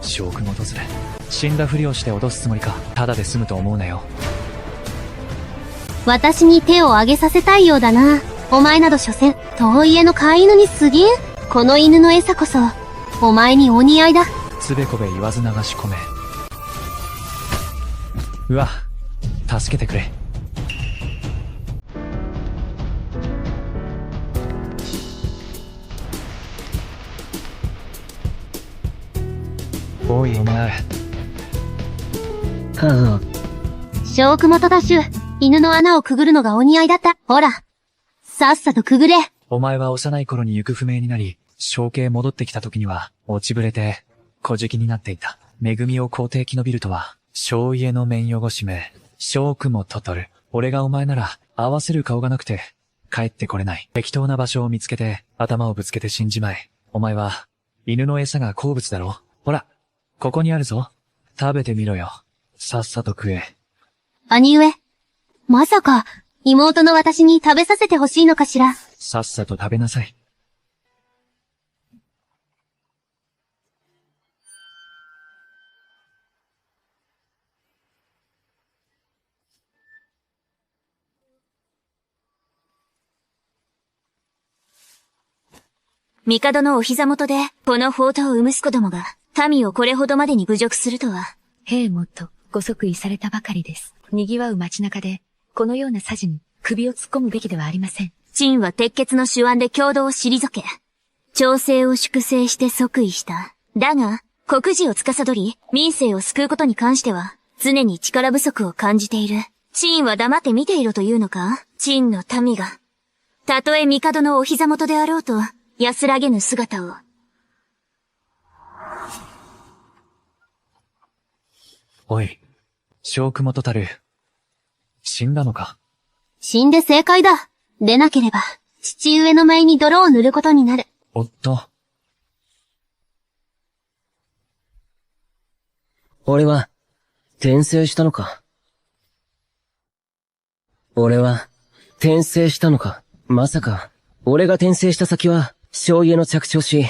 将軍訪れ。死んだふりをして脅すつもりか。ただで済むと思うなよ。私に手を挙げさせたいようだな。お前など所詮、遠い家の飼い犬に過ぎん。この犬の餌こそ、お前にお似合いだ。つべこべ言わず流し込め。うわ、助けてくれ。おいお前。は小雲とダッシュ、犬の穴をくぐるのがお似合いだった。ほら、さっさとくぐれ。お前は幼い頃に行く不明になり、正家へ戻ってきた時には、落ちぶれて、小じきになっていた。恵みを皇帝生き延びるとは、小家の面汚しめ、小雲ととる。俺がお前なら、合わせる顔がなくて、帰ってこれない。適当な場所を見つけて、頭をぶつけて死んじまえ。お前は、犬の餌が好物だろ。ほら、ここにあるぞ。食べてみろよ。さっさと食え。兄上、まさか、妹の私に食べさせてほしいのかしら。さっさと食べなさい。帝のお膝元で、この宝刀を産む息子どもが、民をこれほどまでに侮辱するとは。兵もと、ご即位されたばかりです。賑わう街中で、このようなさじに首を突っ込むべきではありません。陳は鉄血の手腕で共同を退け、朝政を粛清して即位した。だが、国事を司り、民生を救うことに関しては、常に力不足を感じている。陳は黙って見ていろというのか？陳の民が。たとえ帝のお膝元であろうと、安らげぬ姿を。おい、小雲とたる、死んだのか？死んで正解だ。でなければ、父上の前に泥を塗ることになる。おっと。俺は、転生したのか。俺は、転生したのか。まさか、俺が転生した先は、小家の着長し、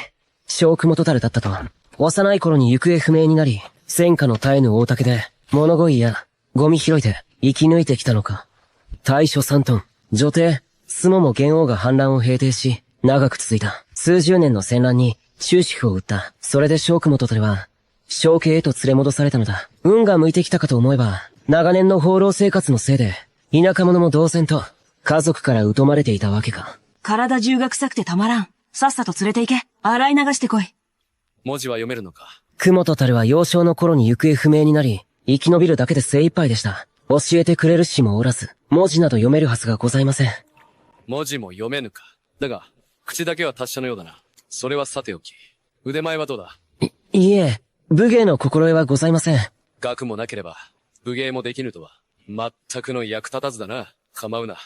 小雲とたるだったと。幼い頃に行方不明になり、戦火の絶えぬ大竹で、物乞いや、ゴミ拾いで、生き抜いてきたのか。大所3トン、女帝、スモも元王が反乱を平定し、長く続いた。数十年の戦乱に、終止符を打った。それで小雲とたるは、小家へと連れ戻されたのだ。運が向いてきたかと思えば、長年の放浪生活のせいで、田舎者も同然と、家族から疎まれていたわけか。体中が臭くてたまらん。さっさと連れて行け。洗い流してこい。文字は読めるのか？雲とたるは幼少の頃に行方不明になり、生き延びるだけで精一杯でした。教えてくれる師もおらず、文字など読めるはずがございません。文字も読めぬか。だが、口だけは達者のようだな。それはさておき。腕前はどうだ？いえ、武芸の心得はございません。学もなければ、武芸もできぬとは、全くの役立たずだな。構うな。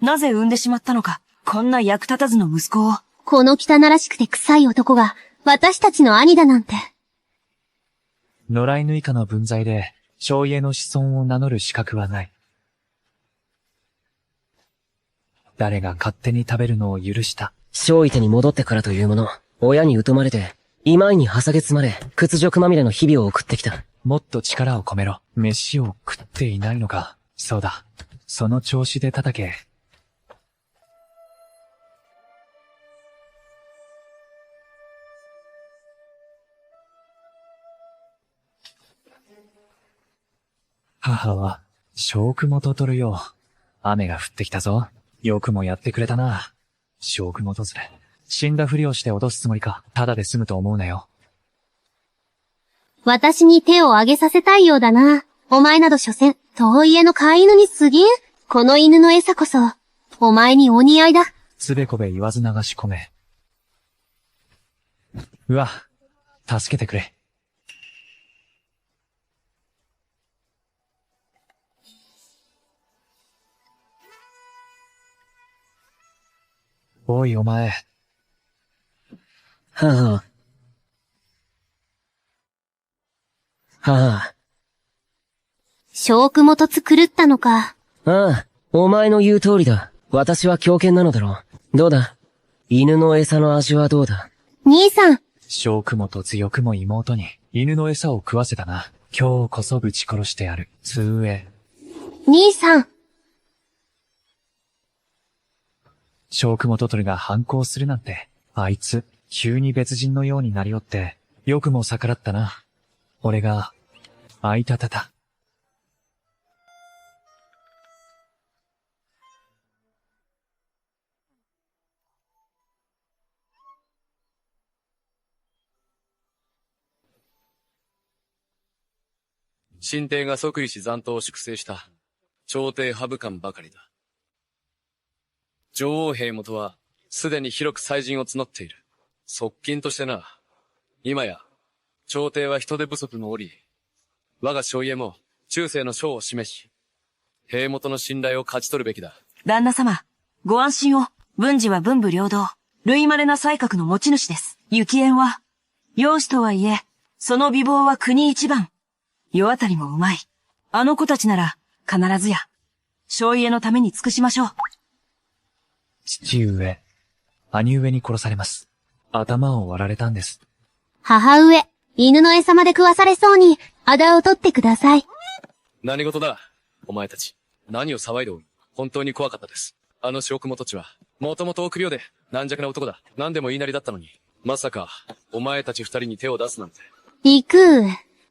なぜ産んでしまったのか。こんな役立たずの息子を。この汚らしくて臭い男が、私たちの兄だなんて。野良犬以下の分際で、小家の子孫を名乗る資格はない。誰が勝手に食べるのを許した。小池に戻ってからというもの、親に疎まれて、今井にはさげ積まれ、屈辱まみれの日々を送ってきた。もっと力を込めろ。飯を食っていないのか。そうだ。その調子で叩け。母は、小雲ととるよ。雨が降ってきたぞ。よくもやってくれたな。小雲とずれ。死んだふりをして脅すつもりか。ただで済むと思うなよ。私に手を挙げさせたいようだな。お前など所詮、遠い家の飼い犬に過ぎん。この犬の餌こそ、お前にお似合いだ。つべこべ言わず流し込め。うわ、助けてくれ。おいお前。母。小雲と狂ったのか。ああ、お前の言う通りだ。私は狂犬なのだろう。どうだ？犬の餌の味はどうだ？兄さん。小雲と強くも妹に犬の餌を食わせたな。今日こそぶち殺してやる。つうえ。兄さん。小雲トトルが反抗するなんて、あいつ、急に別人のようになりおって、よくも逆らったな。俺が、あいたたた。神帝が即位し残党を粛清した、朝廷ハブ官ばかりだ。女王兵元は、すでに広く祭人を募っている。側近としてな、今や、朝廷は人手不足の折、我が将家も、中世の将を示し、兵元の信頼を勝ち取るべきだ。旦那様、ご安心を。文治は文武両道、類稀な才覚の持ち主です。幸縁は、容姿とはいえ、その美貌は国一番。世当たりもうまい。あの子たちなら、必ずや、将家のために尽くしましょう。父上、兄上に殺されます。頭を割られたんです。母上、犬の餌まで食わされそうに、仇を取ってください。何事だ、お前たち。何を騒いでおる。本当に怖かったです。あの小雲土地は、もともと臆病で、軟弱な男だ。何でも言いなりだったのに、まさか、お前たち二人に手を出すなんて。陸、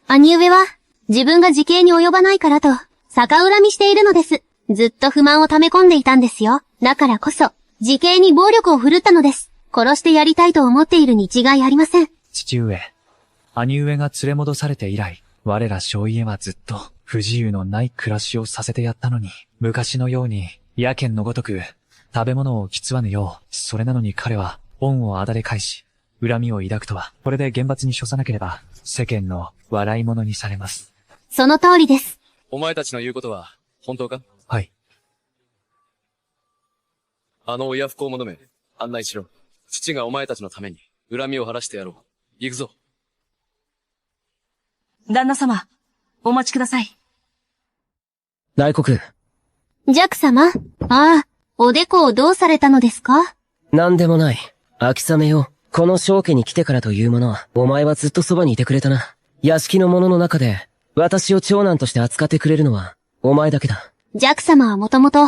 兄上は、自分が自警に及ばないからと、逆恨みしているのです。ずっと不満を溜め込んでいたんですよ。だからこそ、自警に暴力を振るったのです。殺してやりたいと思っているに違いありません。父上、兄上が連れ戻されて以来、我ら小家はずっと不自由のない暮らしをさせてやったのに、昔のように、野犬のごとく、食べ物をきつわぬよう、それなのに彼は、恩をあだで返し、恨みを抱くとは、これで厳罰に処さなければ、世間の笑い物にされます。その通りです。お前たちの言うことは、本当か？はい。あの親不孝者め、案内しろ。父がお前たちのために、恨みを晴らしてやろう。行くぞ。旦那様、お待ちください。大黒。ジャック様、ああ、おでこをどうされたのですか？なんでもない。秋雨よ。この正家に来てからというもの、お前はずっとそばにいてくれたな。屋敷の者の中で、私を長男として扱ってくれるのは、お前だけだ。ジャック様はもともと、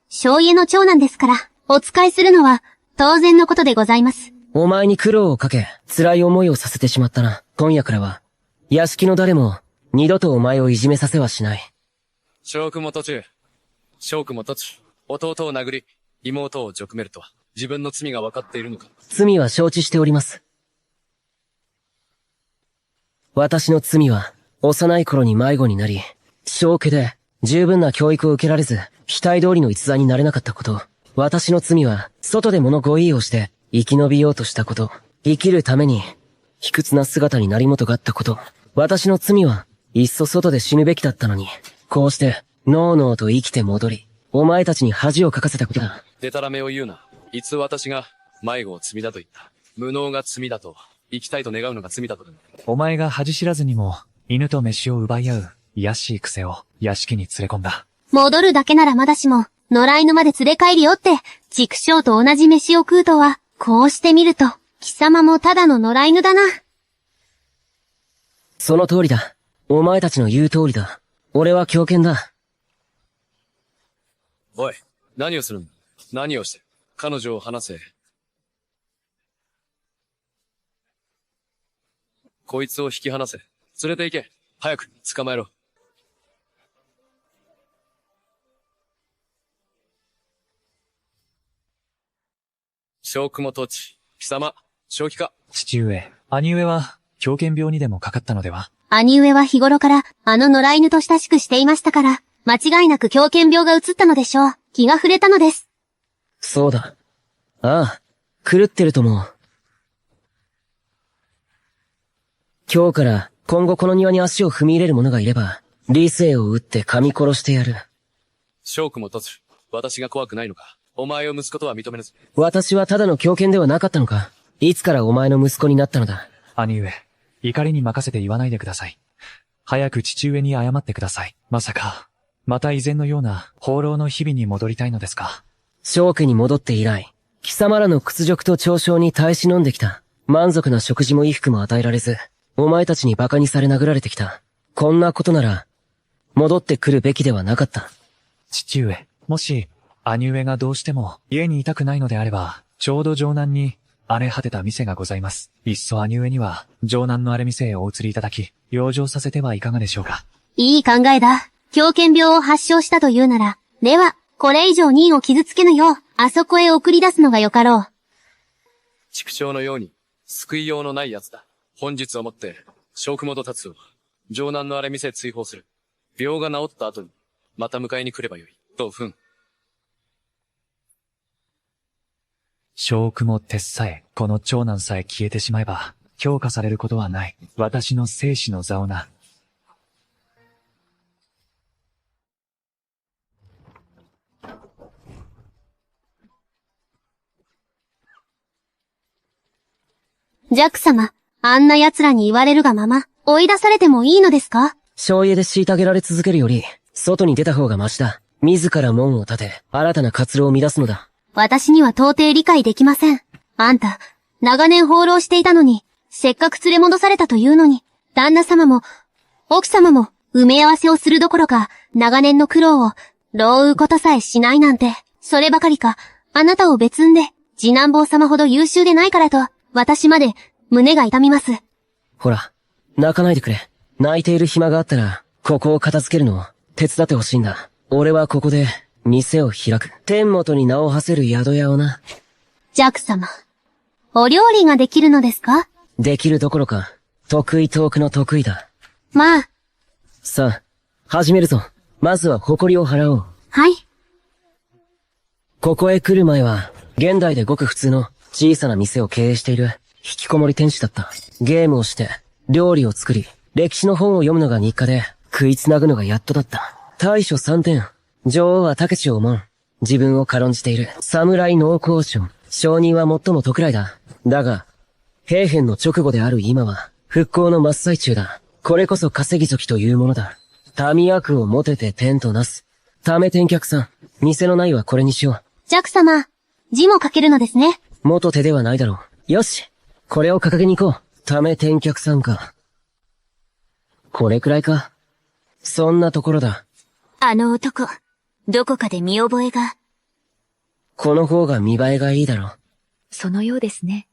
将家の長男ですから、お仕えするのは、当然のことでございます。お前に苦労をかけ、辛い思いをさせてしまったな。今夜からは、屋敷の誰も、二度とお前をいじめさせはしない。小雲途中。小雲途中。弟を殴り、妹を辱めるとは、自分の罪が分かっているのか。罪は承知しております。私の罪は、幼い頃に迷子になり、正家で十分な教育を受けられず、期待通りの逸材になれなかったこと。私の罪は、外で物ご意をして生き延びようとしたこと。生きるために、卑屈な姿になりもとがあったこと。私の罪は、いっそ外で死ぬべきだったのに、こうして、のうのうと生きて戻り、お前たちに恥をかかせたことだ。でたらめを言うな。いつ私が、迷子を罪だと言った。無能が罪だと、生きたいと願うのが罪だとでも。お前が恥知らずにも、犬と飯を奪い合う、卑しい癖を、屋敷に連れ込んだ。戻るだけならまだしも、野良犬まで連れ帰りよって、畜生と同じ飯を食うとは、こうしてみると、貴様もただの野良犬だな。その通りだ。お前たちの言う通りだ。俺は狂犬だ。おい、何をするんだ？何をして？彼女を離せ。こいつを引き離せ。連れて行け。早く、捕まえろ。小雲土地、貴様、正気か？父上、兄上は、狂犬病にでもかかったのでは？兄上は日頃から、あの野良犬と親しくしていましたから、間違いなく狂犬病が移ったのでしょう。気が触れたのです。そうだ。ああ、狂ってるとも。今日から今後この庭に足を踏み入れる者がいれば、理性を打って噛み殺してやる。小雲土地、私が怖くないのか？お前を息子とは認めぬぞ。私はただの狂犬ではなかったのか？いつからお前の息子になったのだ？兄上、怒りに任せて言わないでください。早く父上に謝ってください。まさか、また以前のような放浪の日々に戻りたいのですか？正家に戻って以来、貴様らの屈辱と嘲笑に耐え忍んできた。満足な食事も衣服も与えられず、お前たちに馬鹿にされ殴られてきた。こんなことなら、戻ってくるべきではなかった。父上、もし、兄上がどうしても家にいたくないのであれば、ちょうど城南に荒れ果てた店がございます。いっそ兄上には、城南の荒れ店へお移りいただき、養生させてはいかがでしょうか。いい考えだ。狂犬病を発症したというなら、では、これ以上任を傷つけぬよう、あそこへ送り出すのがよかろう。畜生のように、救いようのない奴だ。本日をもって、小雲と達を、城南の荒れ店へ追放する。病が治った後に、また迎えに来ればよい。と、小雲鉄さえ、この長男さえ消えてしまえば、評価されることはない。私の生死の座をな。ジャック様、あんな奴らに言われるがまま、追い出されてもいいのですか？醤油で虐げられ続けるより、外に出た方がマシだ。自ら門を立て、新たな活路を乱すのだ。私には到底理解できません。あんた、長年放浪していたのに、せっかく連れ戻されたというのに、旦那様も、奥様も、埋め合わせをするどころか、長年の苦労を、労うことさえしないなんて、そればかりか、あなたを別んで、次男坊様ほど優秀でないからと、私まで、胸が痛みます。ほら、泣かないでくれ。泣いている暇があったら、ここを片付けるのを、手伝ってほしいんだ。俺はここで、店を開く。天元に名を馳せる宿屋をな。ジャック様、お料理ができるのですか？できるどころか、得意トークの得意だ。まあ。さあ、始めるぞ。まずは誇りを払おう。はい。ここへ来る前は、現代でごく普通の小さな店を経営している、引きこもり店主だった。ゲームをして、料理を作り、歴史の本を読むのが日課で、食いつなぐのがやっとだった。大書3点。女王は武士を思う。自分を軽んじている。侍農交渉。商人は最も得来だ。だが、兵変の直後である今は、復興の真っ最中だ。これこそ稼ぎ時というものだ。民役を持てて天となす。ため天客さん。店のないはこれにしよう。ジャック様、字も書けるのですね。元手ではないだろう。よし。これを掲げに行こう。ため天客さんか。これくらいか。そんなところだ。あの男、どこかで見覚えが。この方が見栄えがいいだろう。そのようですね。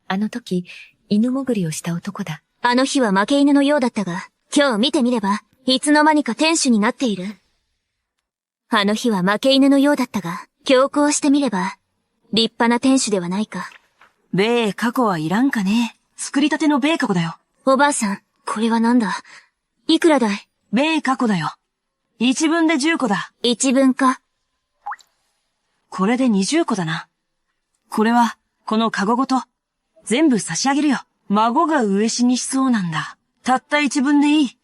あの時、犬潜りをした男だ。あの日は負け犬のようだったが、今日見てみれば、いつの間にか天守になっている。あの日は負け犬のようだったが、強行してみれば、立派な天守ではないか。米過去はいらんかね。作りたての米過去だよ。おばあさん、これはなんだ？いくらだい？米過去だよ。1分で10個だ。1分か。これで20個だな。これは、このカゴごと、全部差し上げるよ。孫が上死にしそうなんだ。たった1分でいい。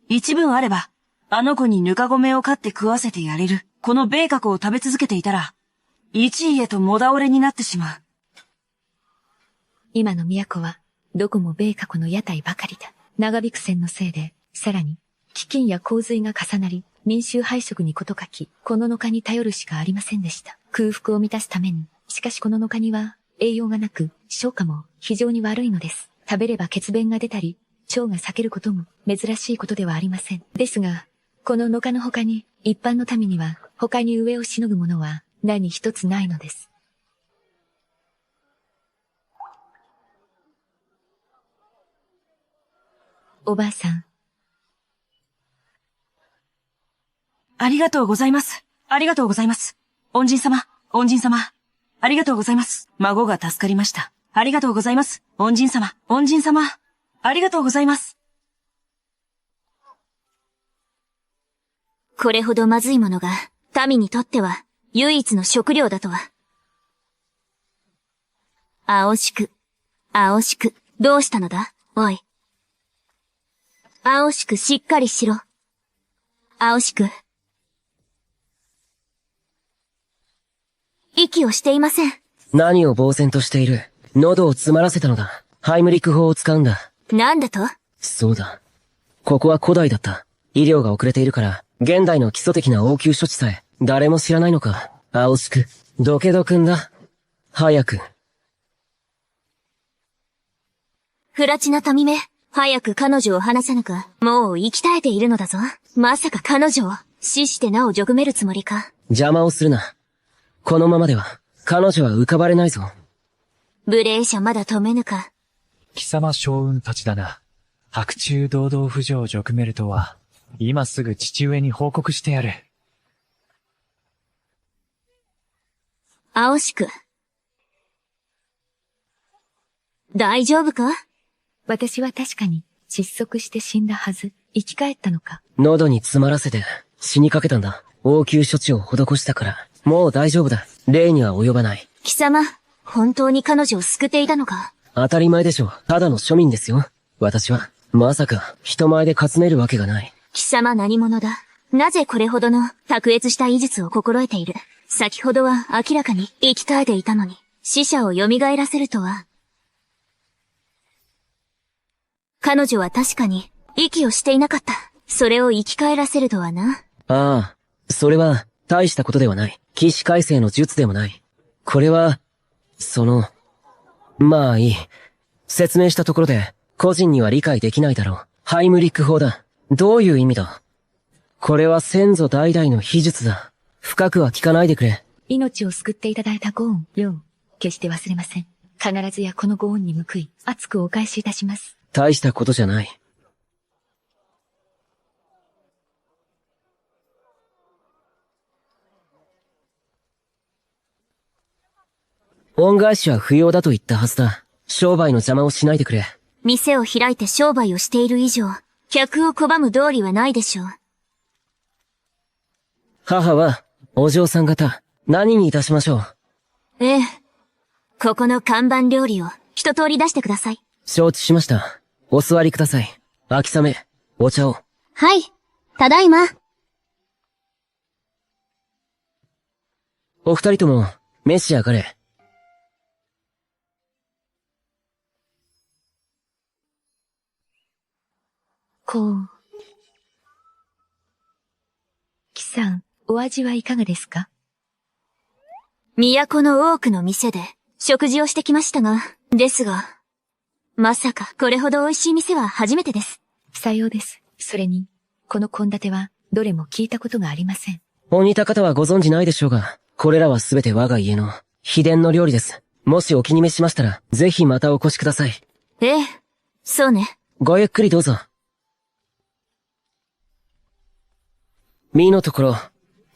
1分あれば、あの子にぬか米を買って食わせてやれる。この米過去を食べ続けていたら、一位へともだおれになってしまう。今の都は、どこも米過去の屋台ばかりだ。長引く戦のせいで、さらに、飢饉や洪水が重なり、民衆廃食にこと書き、この農家に頼るしかありませんでした。空腹を満たすために、しかしこの農家には、栄養がなく、消化も非常に悪いのです。食べれば血便が出たり、腸が裂けることも珍しいことではありません。ですが、この農家の他に、一般の民には、他に上をしのぐものは何一つないのです。おばあさん。ありがとうございます。ありがとうございます。恩人様、恩人様。ありがとうございます。孫が助かりました。ありがとうございます。恩人様、恩人様。ありがとうございます。これほどまずいものが、民にとっては、唯一の食料だとは。青しく、青しく、どうしたのだ？おい。青しくしっかりしろ。青しく。息をしていません。何を呆然としている。喉を詰まらせたのだ。ハイムリック法を使うんだ。なんだと？そうだ。ここは古代だった。医療が遅れているから、現代の基礎的な応急処置さえ、誰も知らないのか。青しく、どけどくんだ。早く。プラチナ民め、早く彼女を離さぬか、もう生き絶えているのだぞ。まさか彼女を、死してなお辱めるつもりか。邪魔をするな。このままでは、彼女は浮かばれないぞ。無礼者まだ止めぬか。貴様将軍たちだな。白昼堂々不女を辱めるとは、今すぐ父上に報告してやる。青しく。大丈夫か？私は確かに窒息して死んだはず。生き返ったのか。喉に詰まらせて死にかけたんだ。応急処置を施したから、もう大丈夫だ。霊には及ばない。貴様、本当に彼女を救っていたのか？当たり前でしょ。ただの庶民ですよ。私は、まさか、人前でかつめるわけがない。貴様何者だ？なぜこれほどの卓越した医術を心得ている？先ほどは明らかに生き絶えていたのに、死者を蘇らせるとは。彼女は確かに、息をしていなかった。それを生き返らせるとはな。ああ、それは、大したことではない。起死回生の術でもない。これは、まあいい。説明したところで、個人には理解できないだろう。ハイムリック法だ。どういう意味だ？これは先祖代々の秘術だ。深くは聞かないでくれ。命を救っていただいたご恩、よう、決して忘れません。必ずやこのご恩に報い、厚くお返しいたします。大したことじゃない。恩返しは不要だと言ったはずだ。商売の邪魔をしないでくれ。店を開いて商売をしている以上、客を拒む道理はないでしょう。母は、お嬢さん方、何にいたしましょう。ええ。ここの看板料理を一通り出してください。承知しました。お座りください。秋雨、お茶を。はい。ただいま。お二人とも、召し上がれ。貴さん、お味はいかがですか？都の多くの店で食事をしてきましたが、ですが、まさかこれほど美味しい店は初めてです。さようです。それに、この献立はどれも聞いたことがありません。お似た方はご存知ないでしょうが、これらはすべて我が家の秘伝の料理です。もしお気に召しましたら、ぜひまたお越しください。ええ、そうね。ごゆっくりどうぞ。身のところ、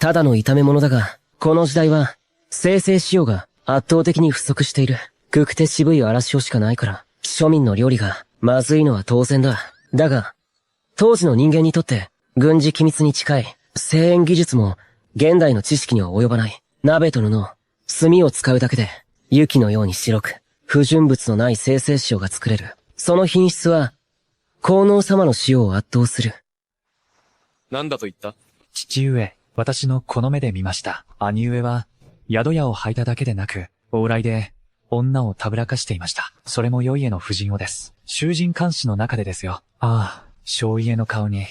ただの炒め物だが、この時代は、精製塩が圧倒的に不足している。くくて渋い荒塩しかないから、庶民の料理がまずいのは当然だ。だが、当時の人間にとって、軍事機密に近い、製塩技術も、現代の知識には及ばない。鍋と布、炭を使うだけで、雪のように白く、不純物のない精製塩が作れる。その品質は、皇后様の塩を圧倒する。何だと言った？父上、私のこの目で見ました。兄上は、宿屋を履いただけでなく、往来で、女をたぶらかしていました。それも良い家の夫人をです。囚人監視の中でですよ。ああ、将家の顔に、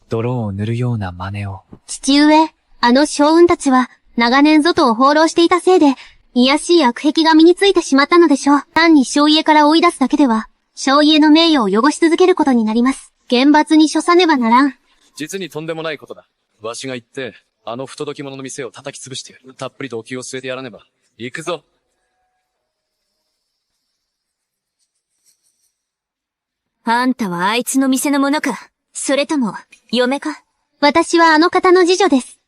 泥を塗るような真似を。父上、あの将軍たちは、長年外を放浪していたせいで、卑しい悪癖が身についてしまったのでしょう。単に将家から追い出すだけでは、将家の名誉を汚し続けることになります。厳罰に処さねばならん。実にとんでもないことだ。わしが行って、あの不届き者の店を叩き潰してやる。たっぷりとお気を据えてやらねば。行くぞ。あんたはあいつの店の者か？それとも、嫁か？私はあの方の次女です。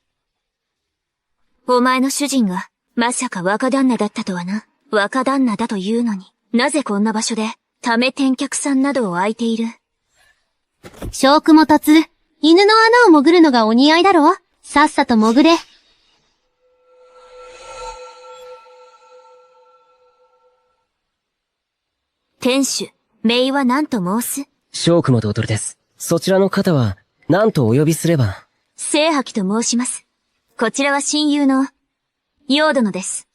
お前の主人が、まさか若旦那だったとはな。若旦那だというのに、なぜこんな場所で、ため天客さんなどを空いている？小雲突、犬の穴を潜るのがお似合いだろう？さっさと潜れ。店主、名は何と申す？小雲と踊るです。そちらの方は、何とお呼びすれば？聖伯と申します。こちらは親友の、陽殿です。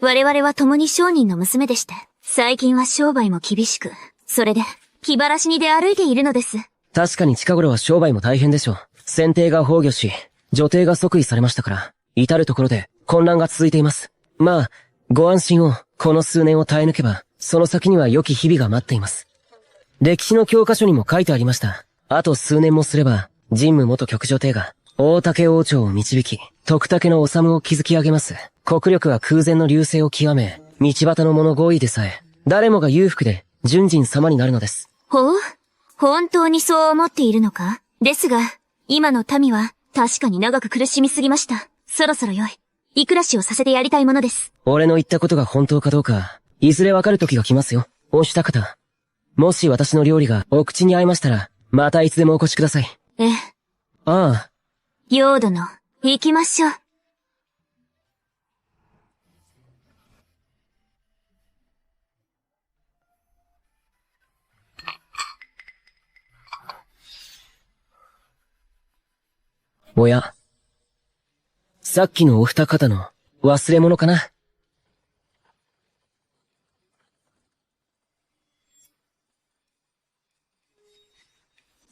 我々は共に商人の娘でして、最近は商売も厳しく、それで、気晴らしに出歩いているのです。確かに近頃は商売も大変でしょう。選定が崩御し、女帝が即位されましたから、至るところで混乱が続いています。まあ、ご安心を、この数年を耐え抜けば、その先には良き日々が待っています。歴史の教科書にも書いてありました。あと数年もすれば、神武元局女帝が、大竹王朝を導き、徳竹の治を築き上げます。国力は空前の隆盛を極め、道端の者合意でさえ、誰もが裕福で、純人様になるのです。ほう？本当にそう思っているのか？ですが、今の民は、確かに長く苦しみすぎました。そろそろよい。いくらしをさせてやりたいものです。俺の言ったことが本当かどうか、いずれわかる時が来ますよ。おした方。もし私の料理がお口に合いましたら、またいつでもお越しください。ええ。ああ。陽殿、行きましょう。おや。さっきのお二方の忘れ物かな。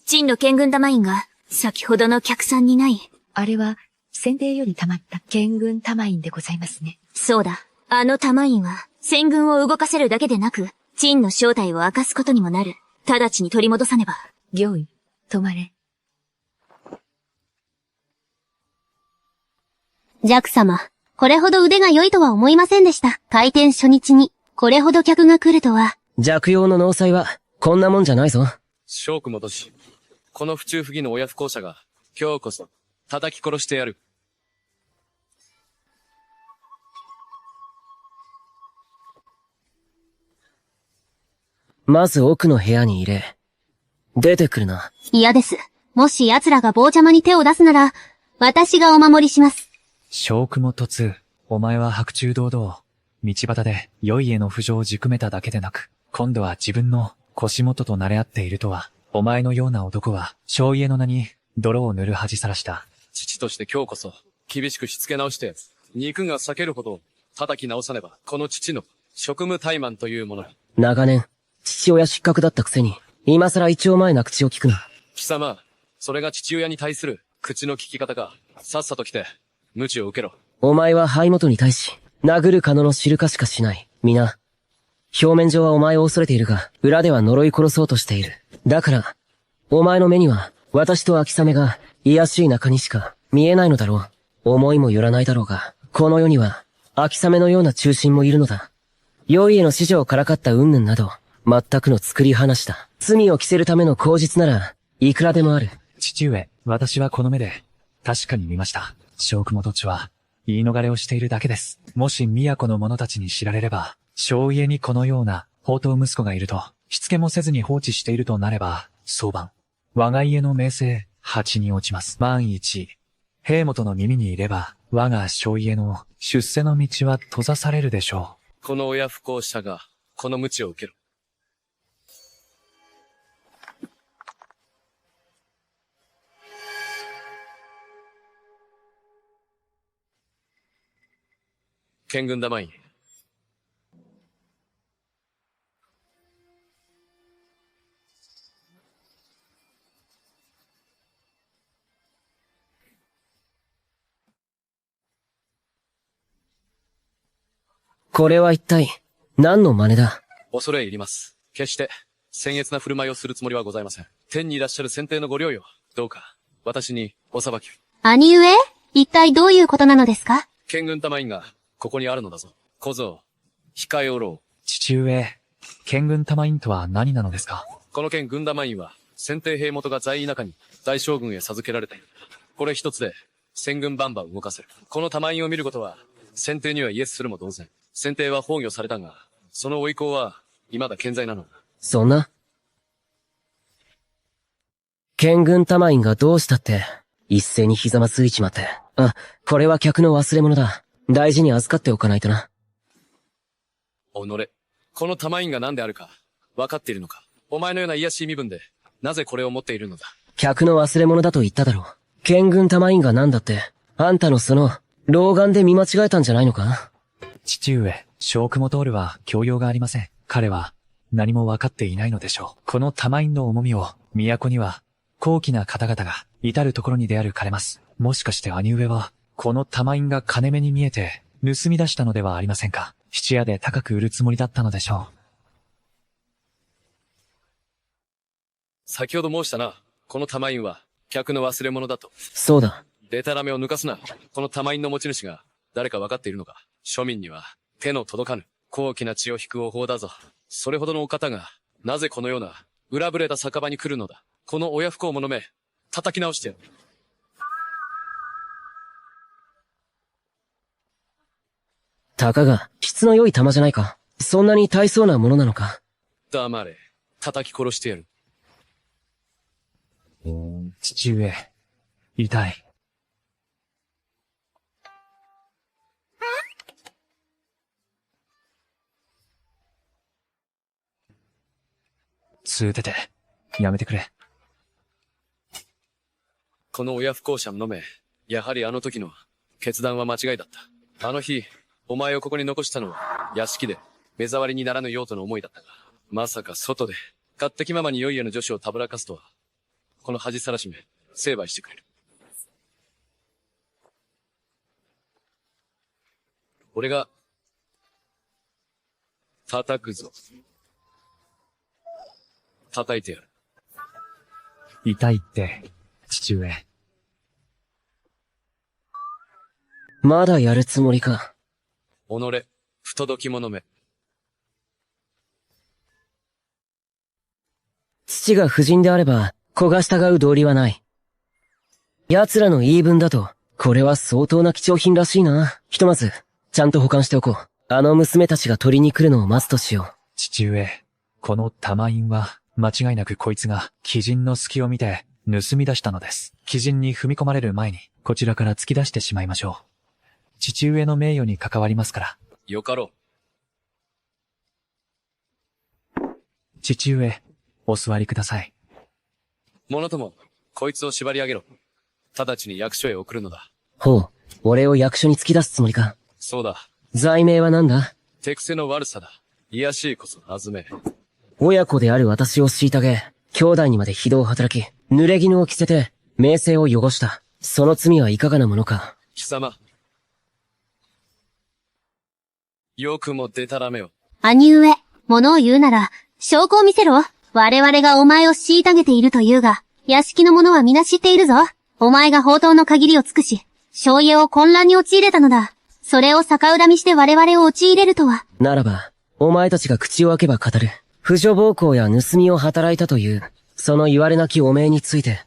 陳の剣軍玉員が、先ほどの客さんにない。あれは、先帝より溜まった剣軍玉員でございますね。そうだ。あの玉員は、戦軍を動かせるだけでなく、陳の正体を明かすことにもなる。直ちに取り戻さねば。行為、止まれ。ジャック様、これほど腕が良いとは思いませんでした。開店初日に、これほど客が来るとは。弱用の農祭は、こんなもんじゃないぞ。小区戻し。この府中不義の親不孝者が、今日こそ、叩き殺してやる。まず奥の部屋に入れ。出てくるな。嫌です。もし奴らが棒邪魔に手を出すなら、私がお守りします。小雲突、お前は白昼堂々、道端で良いへの浮上を軸めただけでなく、今度は自分の腰元と慣れ合っているとは、お前のような男は、小家の名に泥を塗る恥さらした。父として今日こそ、厳しくしつけ直して、肉が裂けるほど、叩き直さねば、この父の、職務怠慢というものに。長年、父親失格だったくせに、今更一応前な口を聞くな。貴様、それが父親に対する、口の聞き方か。さっさと来て、鞭を受けろ。お前は灰元に対し、殴るかの知るかしかしない。皆、表面上はお前を恐れているが、裏では呪い殺そうとしている。だから、お前の目には、私と秋雨が、卑しい仲にしか見えないのだろう。思いもよらないだろうが、この世には、秋雨のような中心もいるのだ。良いへの指示をからかった云々など、全くの作り話だ。罪を着せるための口実なら、いくらでもある。父上、私はこの目で、確かに見ました。小雲土地は、言い逃れをしているだけです。もし都の者たちに知られれば、小家にこのような、放蕩息子がいると、しつけもせずに放置しているとなれば、早晩、我が家の名声、鉢に落ちます。万一、兵元の耳にいれば、我が小家の出世の道は閉ざされるでしょう。この親不孝者が、この鞭を受けろ。剣軍玉員。これは一体、何の真似だ？恐れ入ります。決して、僭越な振る舞いをするつもりはございません。天にいらっしゃる先帝のご領よ。どうか、私に、お裁きを。兄上？一体どういうことなのですか？剣軍玉員が、ここにあるのだぞ。小僧、控えおろう。父上、剣軍玉員とは何なのですか？この剣軍玉員は、先帝兵元が在位中に、大将軍へ授けられている。これ一つで、戦軍バンバン動かせる。この玉員を見ることは、先帝にはイエスするも同然。先帝は崩御されたが、その甥い子は、未だ健在なのだ。そんな？剣軍玉員がどうしたって、一斉にひざまついちまって。あ、これは客の忘れ物だ。大事に預かっておかないとな。己、この玉員が何であるか、分かっているのか。お前のような卑しい身分で、なぜこれを持っているのだ。客の忘れ物だと言っただろう。剣軍玉員が何だって、あんたのその、老眼で見間違えたんじゃないのか？父上、小雲徹は教養がありません。彼は何も分かっていないのでしょう。この玉員の重みを、都には、高貴な方々が至るところに出歩かれます。もしかして兄上は、この玉員が金目に見えて、盗み出したのではありませんか？質屋で高く売るつもりだったのでしょ先ほど申したな。この玉印は、客の忘れ物だと。そうだ。デタラメを抜かすな。この玉印の持ち主が、誰か分かっているのか。庶民には、手の届かぬ、高貴な血を引くお法だぞ。それほどのお方が、なぜこのような、裏ぶれた酒場に来るのだ。この親不孝者め、叩き直してやる。たかが、質の良い玉じゃないか。そんなに大層なものなのか。黙れ。叩き殺してやる。父上、痛い。つうてて、やめてくれ。この親不孝者のめ、やはりあの時の決断は間違いだった。あの日、お前をここに残したのは、屋敷で目障りにならぬようとの思いだったが、まさか外で、勝手気ままに良い家の女子をたぶらかすとは、この恥さらしめ、成敗してくれる。俺が、叩くぞ。叩いてやる。痛いって、父上。まだやるつもりか。己、不届き者め。父が夫人であれば、子が従う道理はない。奴らの言い分だと、これは相当な貴重品らしいな。ひとまず、ちゃんと保管しておこう。あの娘たちが取りに来るのを待つとしよう。父上、この玉印は、間違いなくこいつが、鬼人の隙を見て、盗み出したのです。鬼人に踏み込まれる前に、こちらから突き出してしまいましょう。父上の名誉に関わりますから。よかろう。父上、お座りください。者とも、こいつを縛り上げろ。直ちに役所へ送るのだ。ほう、俺を役所に突き出すつもりか。そうだ。罪名は何だ？手癖の悪さだ。卑しいこそなずめ。親子である私を虐げ、兄弟にまで非道を働き、濡れ衣を着せて、名声を汚した。その罪はいかがなものか。貴様。よくもデタラメを。兄上、物を言うなら、証拠を見せろ。我々がお前を虐げているというが、屋敷の者は皆知っているぞ。お前が宝刀の限りを尽くし、庄家を混乱に陥れたのだ。それを逆恨みして我々を陥れるとは。ならば、お前たちが口を開けば語る。不女暴行や盗みを働いたという、その言われなきおめえについて、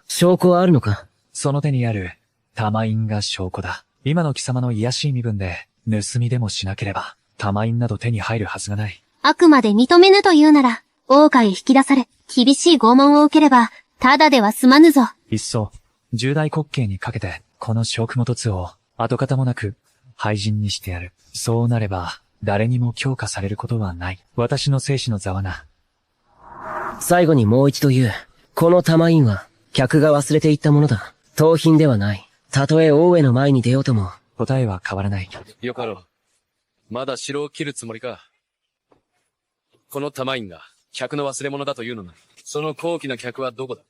証拠はあるのか？その手にある、玉印が証拠だ。今の貴様の卑しい身分で、盗みでもしなければ、玉印など手に入るはずがない。あくまで認めぬというなら、大岡へ引き出され、厳しい拷問を受ければ、ただでは済まぬぞ。いっそ、重大滑稽にかけて、この証拠元津を、跡形もなく、廃人にしてやる。そうなれば、誰にも強化されることはない。私の生死の座はな。最後にもう一度言う。この玉印は、客が忘れていったものだ。盗品ではない。たとえ王への前に出ようとも。答えは変わらない。よかろう。まだ城を切るつもりか。この玉印が、客の忘れ物だというのな。その高貴な客はどこだ？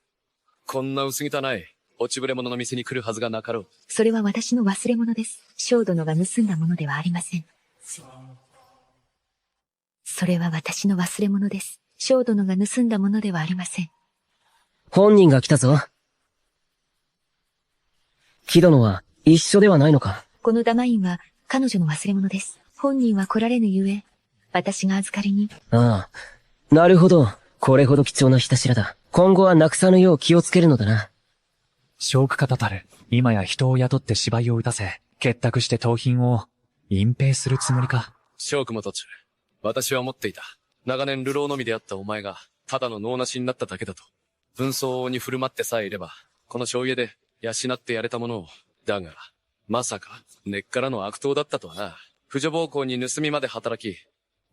こんな薄汚い、落ちぶれ者の店に来るはずがなかろう。それは私の忘れ物です。小殿が盗んだものではありません。それは私の忘れ物です。小殿が盗んだものではありません。本人が来たぞ。木殿は一緒ではないのか？この玉印は彼女の忘れ物です。本人は来られぬゆえ、私が預かりに。ああ。なるほど。これほど貴重なひたしらだ。今後はなくさぬよう気をつけるのだな。小句方たる、今や人を雇って芝居を打たせ、結託して盗品を隠蔽するつもりか。小雲途中、私は思っていた。長年流浪のみであったお前が、ただの能なしになっただけだと。文相応に振る舞ってさえいれば、この庄家で養ってやれたものを。だが、まさか、根っからの悪党だったとはな。不女暴行に盗みまで働き、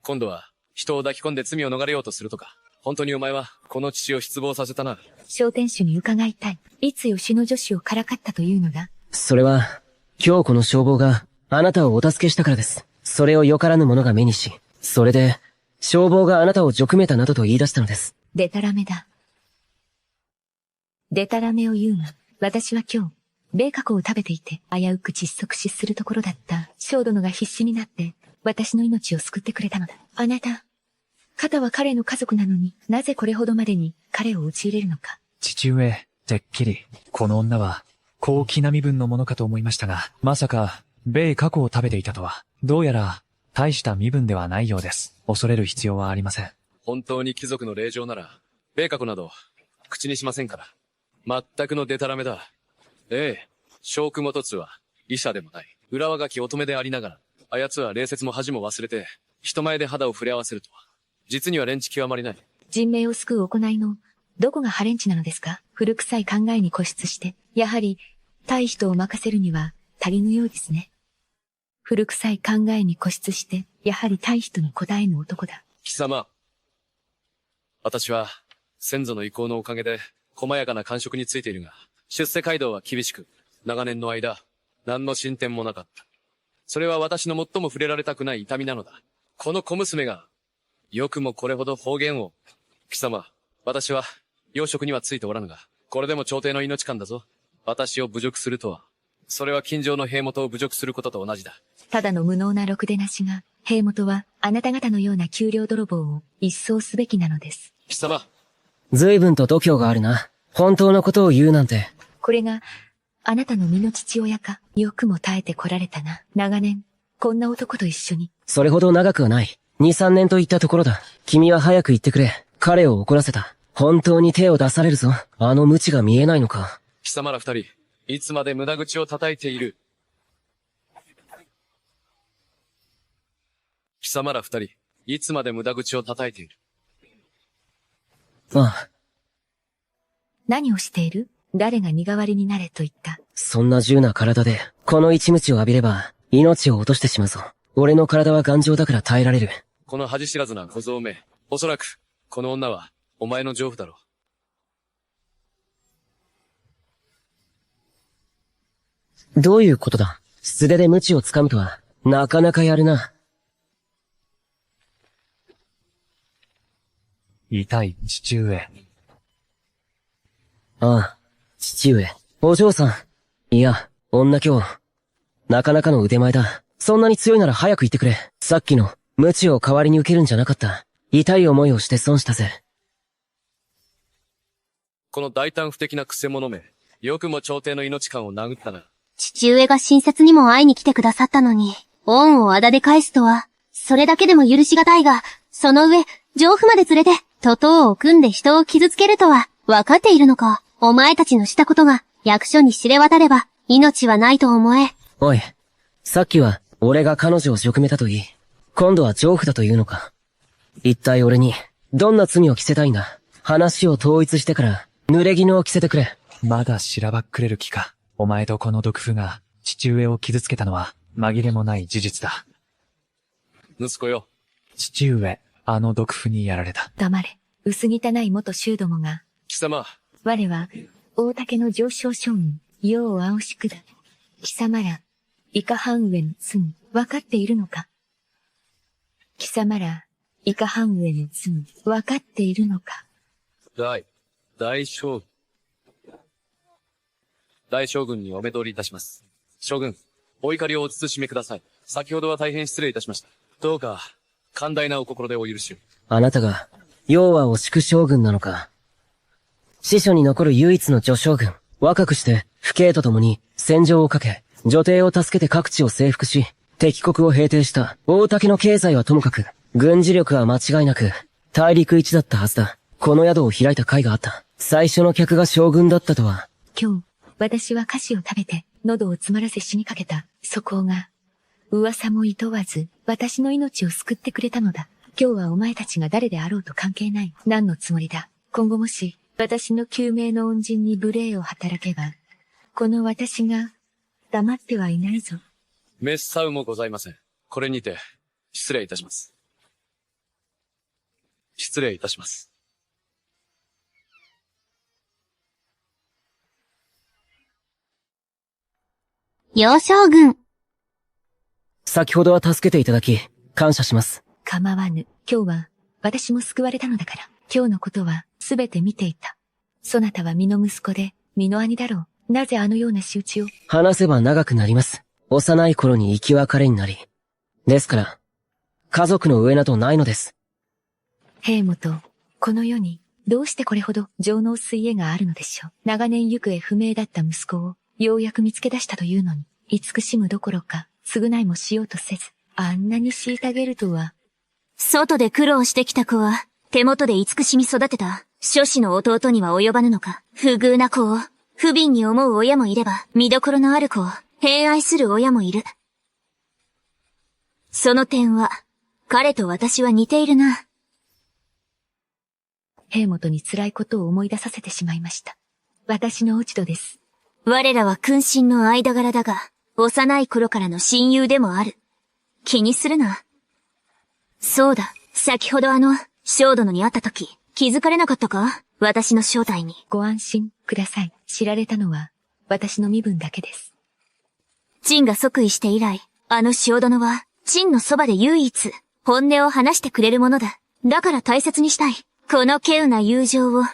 今度は人を抱き込んで罪を逃れようとするとか。本当にお前は、この父を失望させたな。小天主に伺いたい。いつ吉野女子をからかったというのだ？それは、今日この消防があなたをお助けしたからです。それをよからぬ者が目にし、それで、消防があなたを辱めたなどと言い出したのです。デタラメだ。デタラメを言うが、私は今日、米花子を食べていて、危うく窒息死するところだった小殿が必死になって、私の命を救ってくれたのだ。あなた、肩は彼の家族なのになぜこれほどまでに彼を陥れるのか。父上、てっきり、この女は、高貴な身分のものかと思いましたが、まさか、米過去を食べていたとは、どうやら、大した身分ではないようです。恐れる必要はありません。本当に貴族の令状なら、米過去など、口にしませんから。全くのデタラメだ。小久元津は、医者でもない。裏若き乙女でありながら、あやつは礼節も恥も忘れて、人前で肌を触れ合わせるとは。実には廉恥極まりない。人命を救う行いの、どこが破廉恥なのですか？古臭い考えに固執して、やはり、大人を任せるには、足りぬようですね。古臭い考えに固執して、やはり大人に応えぬ男だ。貴様。私は、先祖の意向のおかげで、細やかな感触についているが、出世街道は厳しく、長年の間、何の進展もなかった。それは私の最も触れられたくない痛みなのだ。この小娘が、よくもこれほど方言を。貴様、私は、養殖にはついておらぬが、これでも朝廷の命感だぞ。私を侮辱するとは、それは近所の兵元を侮辱することと同じだ。ただの無能なろくでなしが、兵元は、あなた方のような給料泥棒を一掃すべきなのです。貴様。随分と度胸があるな。本当のことを言うなんて。これが、あなたの身の父親か。よくも耐えてこられたな。長年、こんな男と一緒に。それほど長くはない。2、3年といったところだ。君は早く言ってくれ。彼を怒らせた。本当に手を出されるぞ。あの無知が見えないのか。貴様ら二人、いつまで無駄口を叩いている。貴様ら二人、いつまで無駄口を叩いている。ああ。何をしている？誰が身代わりになれと言った。そんな銃な体で、この一鞭を浴びれば、命を落としてしまうぞ。俺の体は頑丈だから耐えられる。この恥知らずな小僧め。おそらく、この女は、お前の情婦だろう。どういうことだ？素手で鞭を掴むとは、なかなかやるな。痛い、父上。ああ、父上。お嬢さん。いや、女今日。なかなかの腕前だ。そんなに強いなら早く言ってくれ。さっきの、鞭を代わりに受けるんじゃなかった。痛い思いをして損したぜ。この大胆不敵な癖者め。よくも朝廷の命感を殴ったな。父上が親切にも会いに来てくださったのに、恩をあだで返すとは、それだけでも許しがたいが、その上、情婦まで連れて、徒党を組んで人を傷つけるとは、分かっているのか。お前たちのしたことが、役所に知れ渡れば、命はないと思え。おい、さっきは、俺が彼女を職めたといい。今度は情婦だというのか。一体俺に、どんな罪を着せたいんだ。話を統一してから、濡れ衣を着せてくれ。まだしらばっくれる気か。お前とこの毒婦が、父上を傷つけたのは、紛れもない事実だ。息子よ。父上、あの毒婦にやられた。黙れ。薄汚い元衆どもが。貴様。我は、大竹の上昇将軍、世を青しくだ。貴様ら、以下藩上の罪、分かっているのか？貴様ら、以下藩上の罪、分かっているのか？大将軍。大将軍にお目通りいたします。将軍、お怒りをお慎みください。先ほどは大変失礼いたしました。どうか、寛大なお心でお許しを。あなたが、要はお宿将軍なのか。司書に残る唯一の女将軍。若くして、父兄と共に戦場をかけ、女帝を助けて各地を征服し、敵国を平定した大竹の経済はともかく、軍事力は間違いなく、大陸一だったはずだ。この宿を開いた甲斐があった。最初の客が将軍だったとは。今日、私は菓子を食べて、喉を詰まらせ死にかけた、そこが、噂も厭わず、私の命を救ってくれたのだ。今日はお前たちが誰であろうと関係ない。何のつもりだ。今後もし、私の救命の恩人に無礼を働けば、この私が、黙ってはいないぞ。滅さうもございません。これにて、失礼いたします。失礼いたします。幼将軍。先ほどは助けていただき、感謝します。構わぬ。今日は、私も救われたのだから。今日のことは、すべて見ていた。そなたは身の息子で、身の兄だろう。なぜあのような仕打ちを。話せば長くなります。幼い頃に生き別れになり。ですから、家族の上などないのです。兵もと、この世に、どうしてこれほど情の水泳があるのでしょう。長年行方不明だった息子をようやく見つけ出したというのに、慈しむどころか、償いもしようとせず、あんなに虐げるとは。外で苦労してきた子は、手元で慈しみ育てた、諸子の弟には及ばぬのか。不遇な子を、不憫に思う親もいれば、見どころのある子を、偏愛する親もいる。その点は、彼と私は似ているな。平本に辛いことを思い出させてしまいました。私の落ち度です。我らは君臣の間柄だが、幼い頃からの親友でもある。気にするな。そうだ、先ほど小殿に会った時、気づかれなかったか？私の正体に。ご安心ください。知られたのは、私の身分だけです。陳が即位して以来、小殿は、陳のそばで唯一、本音を話してくれるものだ。だから大切にしたい。この稀有な友情を。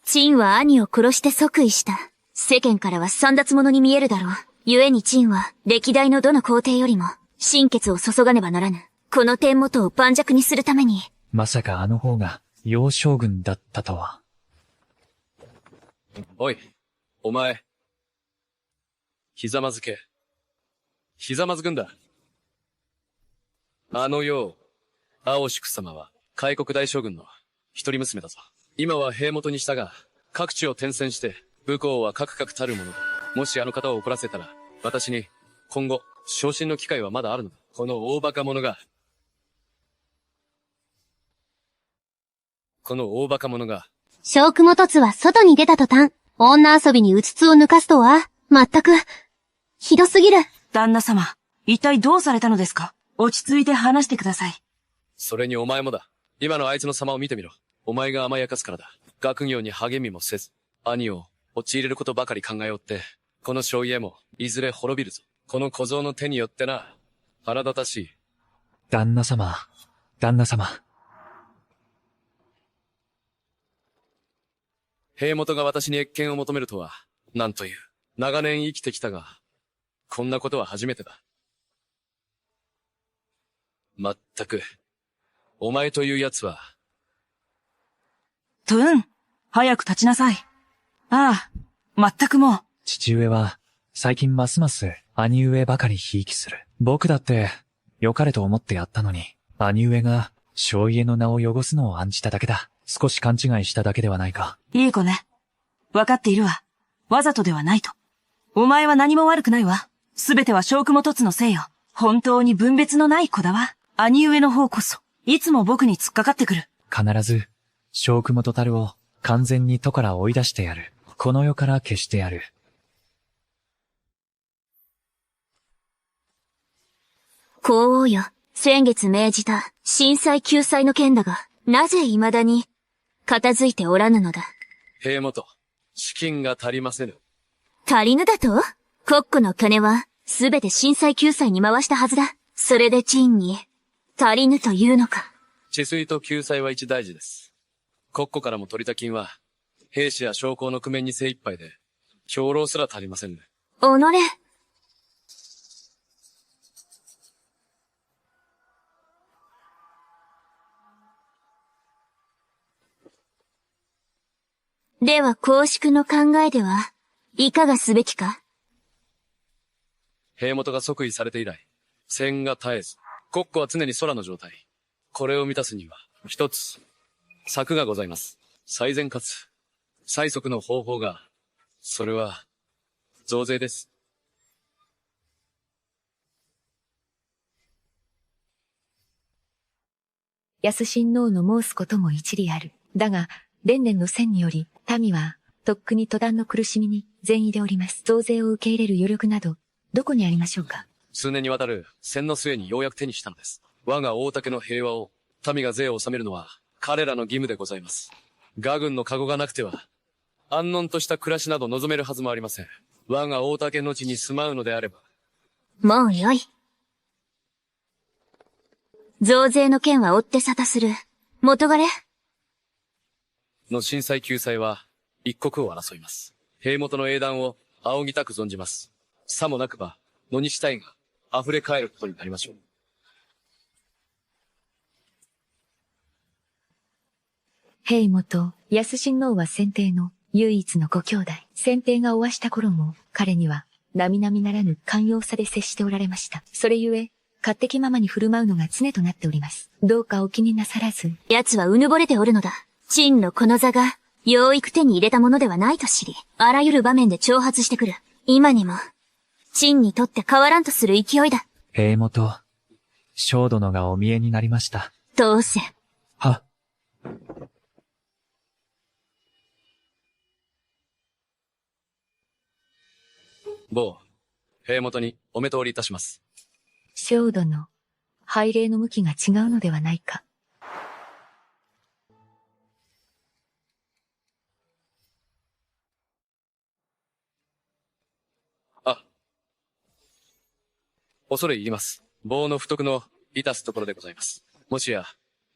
陳は兄を殺して即位した。世間からは簒奪者に見えるだろう。故に陳は、歴代のどの皇帝よりも、心血を注がねばならぬ。この点元を盤石にするために。まさかあの方が、楊将軍だったとは。おい、お前。ひざまずけ。ひざまずくんだ。楊、青宿様は、開国大将軍の一人娘だぞ。今は兵元にしたが、各地を転戦して、武功は各々たるものだ。もしあの方を怒らせたら、私に、今後、昇進の機会はまだあるのだ。この大馬鹿者が、小雲凸は外に出た途端、女遊びにうつつを抜かすとは、まったく、ひどすぎる。旦那様、一体どうされたのですか？落ち着いて話してください。それにお前もだ。今のあいつの様を見てみろ。お前が甘やかすからだ。学業に励みもせず、兄を陥れることばかり考えおって、この庄家もいずれ滅びるぞ。この小僧の手によってな。腹立たしい。旦那様。兵元が私に謁見を求めるとは、なんという。長年生きてきたが、こんなことは初めてだ。まったく、お前という奴は。トゥン、早く立ちなさい。ああ、まったくもう。父上は、最近ますます兄上ばかりひいきする。僕だって、良かれと思ってやったのに、兄上が、庄家の名を汚すのを案じただけだ。少し勘違いしただけではないか。いい子ね。わかっているわ。わざとではないと。お前は何も悪くないわ。すべては小雲凸のせいよ。本当に分別のない子だわ。兄上の方こそ、いつも僕に突っかかってくる。必ず、小雲とたるを完全に戸から追い出してやる。この世から消してやる。皇后よ、先月命じた震災救済の件だが、なぜ未だに、片付いておらぬのだ。兵元、資金が足りませぬ。足りぬだと？国庫の金は、すべて震災救済に回したはずだ。それで陳に、足りぬというのか。治水と救済は一大事です。国庫からも取りた金は、兵士や将校の工面に精一杯で、兵糧すら足りませんね。おのれ。では公祝の考えでは、いかがすべきか？兵元が即位されて以来、戦が絶えず、国庫は常に空の状態。これを満たすには、一つ、策がございます。最善かつ、最速の方法が、それは、増税です。安親王の申すことも一理ある。だが、連年の戦により、民は、とっくに途端の苦しみに全員でおります。増税を受け入れる余力など、どこにありましょうか？数年にわたる戦の末にようやく手にしたのです。我が大竹の平和を、民が税を納めるのは、彼らの義務でございます。我軍の籠がなくては、安穏とした暮らしなど望めるはずもありません。我が大竹の地に住まうのであれば。もうよい。増税の件は追って沙汰する。元彼？の震災救済は、一国を争います。兵元の英断を仰ぎたく存じます。さもなくば、野西隊が溢れ返ることになりましょう。平元、安親王は先帝の唯一のご兄弟。先帝がおわした頃も、彼には、並々ならぬ寛容さで接しておられました。それゆえ、勝手気ままに振る舞うのが常となっております。どうかお気になさらず。奴はうぬぼれておるのだ。陳のこの座が、養育手に入れたものではないと知り、あらゆる場面で挑発してくる。今にも、陳にとって変わらんとする勢いだ。平元、小殿がお見えになりました。どうせ。は。某、平元にお目通りいたします。小殿、拝礼の向きが違うのではないか。恐れ入ります。棒の不徳の致すところでございます。もしや、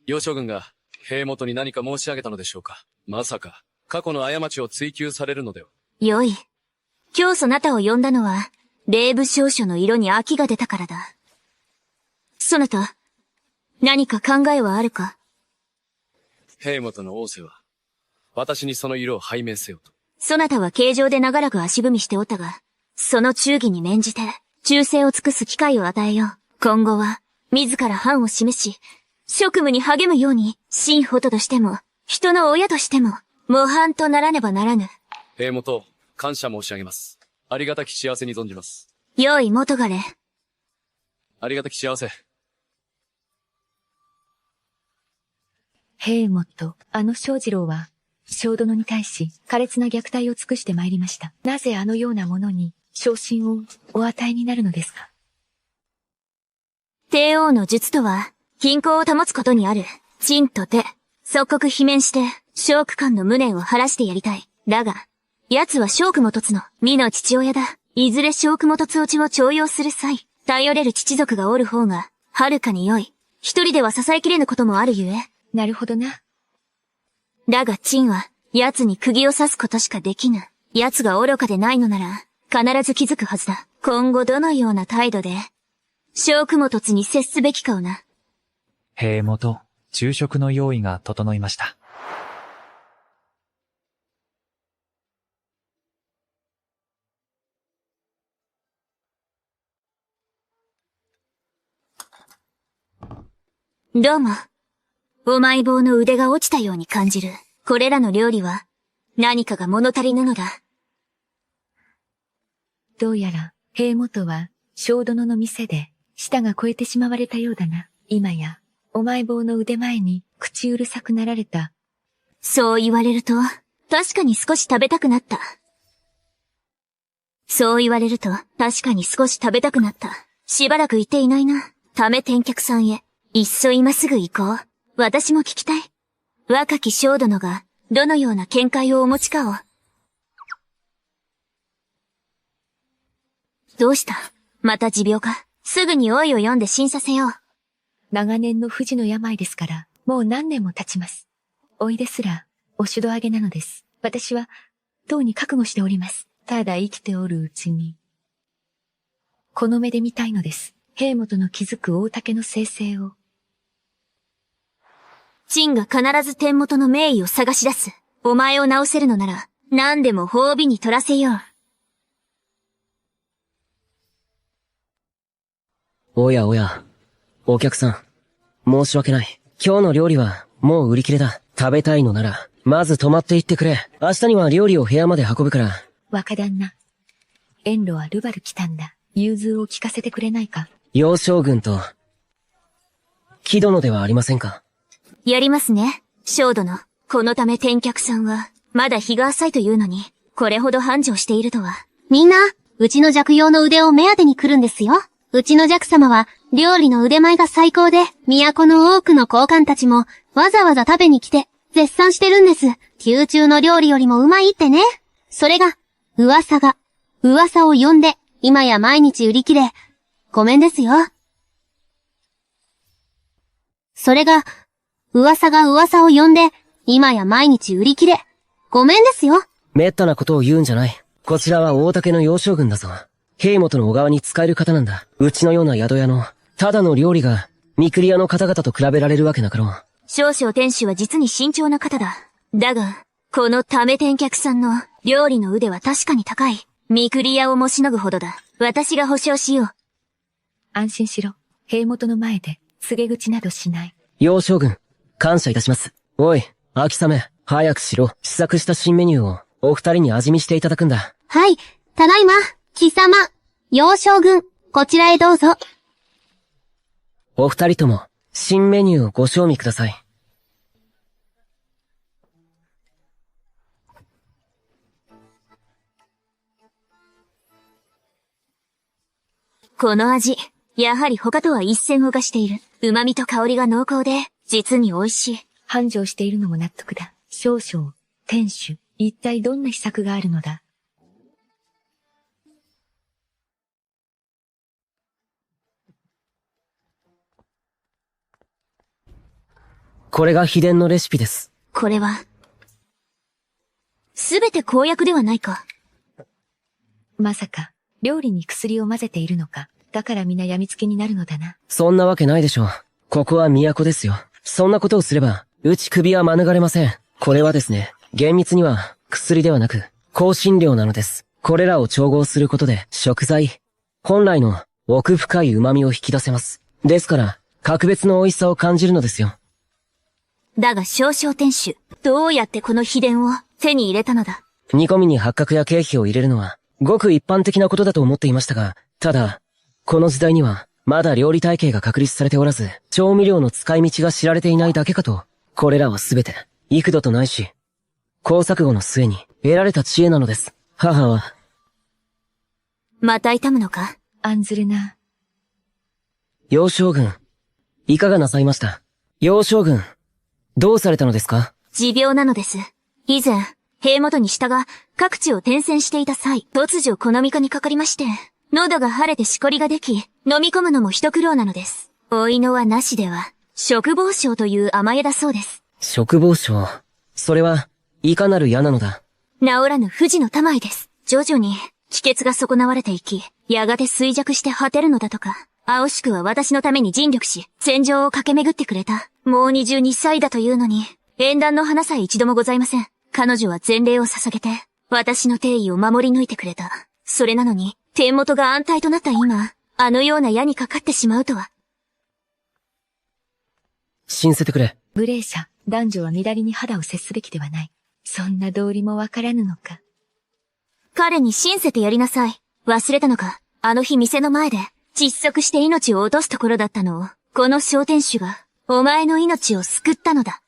幼将軍が平元に何か申し上げたのでしょうか。まさか、過去の過ちを追求されるのでは。よい。今日そなたを呼んだのは、霊部少書の色に飽きが出たからだ。そなた、何か考えはあるか？平元の仰せは、私にその色を拝命せよと。そなたは形状で長らく足踏みしておったが、その忠義に免じて、忠誠を尽くす機会を与えよう。今後は、自ら範を示し、職務に励むように、真法としても、人の親としても、模範とならねばならぬ。平元、感謝申し上げます。ありがたき幸せに存じます。よい元彼。ありがたき幸せ。平元、正次郎は、小殿に対し、苛烈な虐待を尽くしてまいりました。なぜあのようなものに、昇進をお与えになるのですか？帝王の術とは、均衡を保つことにある。陳と手、即刻罷免して、聖句官の無念を晴らしてやりたい。だが、奴は聖句元津の身の父親だ。いずれ聖句元津落ちを徴用する際、頼れる父族がおる方が、はるかに良い。一人では支えきれぬこともあるゆえ。なるほどな。だが陳は、奴に釘を刺すことしかできぬ。奴が愚かでないのなら、必ず気づくはずだ。今後どのような態度で、聖句元津に接すべきかをな。平元、昼食の用意が整いました。どうも。お前坊の腕が落ちたように感じる。これらの料理は、何かが物足りぬのだ。どうやら、平元は、小殿の店で、舌が肥えてしまわれたようだな。今や、お前坊の腕前に、口うるさくなられた。そう言われると、確かに少し食べたくなった。そう言われると、確かに少し食べたくなった。しばらく行っていないな。ため天客さんへ。いっそ今すぐ行こう。私も聞きたい。若き小殿が、どのような見解をお持ちかを。どうした？また持病か？すぐに老いを読んで診させよう。長年の不治の病ですから、もう何年も経ちます。老いですら、おしどあげなのです。私は、とうに覚悟しております。ただ生きておるうちに、この目で見たいのです。平元の気づく大竹の生成を。陳が必ず天元の名医を探し出す。お前を治せるのなら、何でも褒美に取らせよう。おやおや、お客さん、申し訳ない。今日の料理は、もう売り切れだ。食べたいのなら、まず泊まっていってくれ。明日には料理を部屋まで運ぶから。若旦那、遠路はルバル来たんだ。融通を聞かせてくれないか。幼将軍と、木殿ではありませんか。やりますね、小殿。このため天客さんは、まだ日が浅いというのに、これほど繁盛しているとは。みんな、うちの弱用の腕を目当てに来るんですよ。うちの弱様は、料理の腕前が最高で、都の多くの高官たちも、わざわざ食べに来て、絶賛してるんです。宮中の料理よりもうまいってね。それが、噂を呼んで、今や毎日売り切れ、ごめんですよ。それが、噂を呼んで、今や毎日売り切れ、ごめんですよ。めったなことを言うんじゃない。こちらは大竹の幼将軍だぞ。平元の小川に使える方なんだ。うちのような宿屋の、ただの料理が、三栗屋の方々と比べられるわけなかろう。少々店主は実に慎重な方だ。だが、このため店客さんの料理の腕は確かに高い。見クリアをもしのぐほどだ。私が保証しよう。安心しろ。塀元の前で告げ口などしない。楊将軍、感謝いたします。おい、秋雨、早くしろ。試作した新メニューをお二人に味見していただくんだ。はい、ただいま、貴様、楊将軍、こちらへどうぞ。お二人とも、新メニューをご賞味ください。この味、やはり他とは一線を画している。旨味と香りが濃厚で、実に美味しい。繁盛しているのも納得だ。少々、店主、一体どんな秘策があるのだ。これが秘伝のレシピです。これは、すべて公約ではないか。まさか、料理に薬を混ぜているのか。だから皆病みつきになるのだな。そんなわけないでしょう。ここは都ですよ。そんなことをすれば、うち首は免れません。これはですね、厳密には薬ではなく、香辛料なのです。これらを調合することで、食材、本来の奥深い旨味を引き出せます。ですから、格別の美味しさを感じるのですよ。だが少々店主、どうやってこの秘伝を手に入れたのだ。煮込みに八角や経費を入れるのは、ごく一般的なことだと思っていましたが、ただ、この時代には、まだ料理体系が確立されておらず、調味料の使い道が知られていないだけかと、これらはすべて、幾度とないし、工作後の末に得られた知恵なのです。母は、また痛むのか？案ずるな。楊将軍、いかがなさいました？楊将軍、どうされたのですか？持病なのです。以前、塀元に下が各地を転戦していた際、突如好みかにかかりまして、喉が腫れてしこりができ、飲み込むのも一苦労なのです。おいのはなしでは、食房症という甘えだそうです。食房症。それは、いかなる矢なのだ。治らぬ不治の病です。徐々に、気血が損なわれていき、やがて衰弱して果てるのだとか。青しくは私のために尽力し、戦場を駆け巡ってくれた。もう22歳だというのに、縁談の花さえ一度もございません。彼女は前例を捧げて、私の定位を守り抜いてくれた。それなのに、天元が安泰となった今、あのような矢にかかってしまうとは。信せてくれ。無礼者、男女は乱れに肌を接すべきではない。そんな道理もわからぬのか。彼に信せてやりなさい。忘れたのか。あの日店の前で、窒息して命を落とすところだったのを、この商店主が、お前の命を救ったのだ。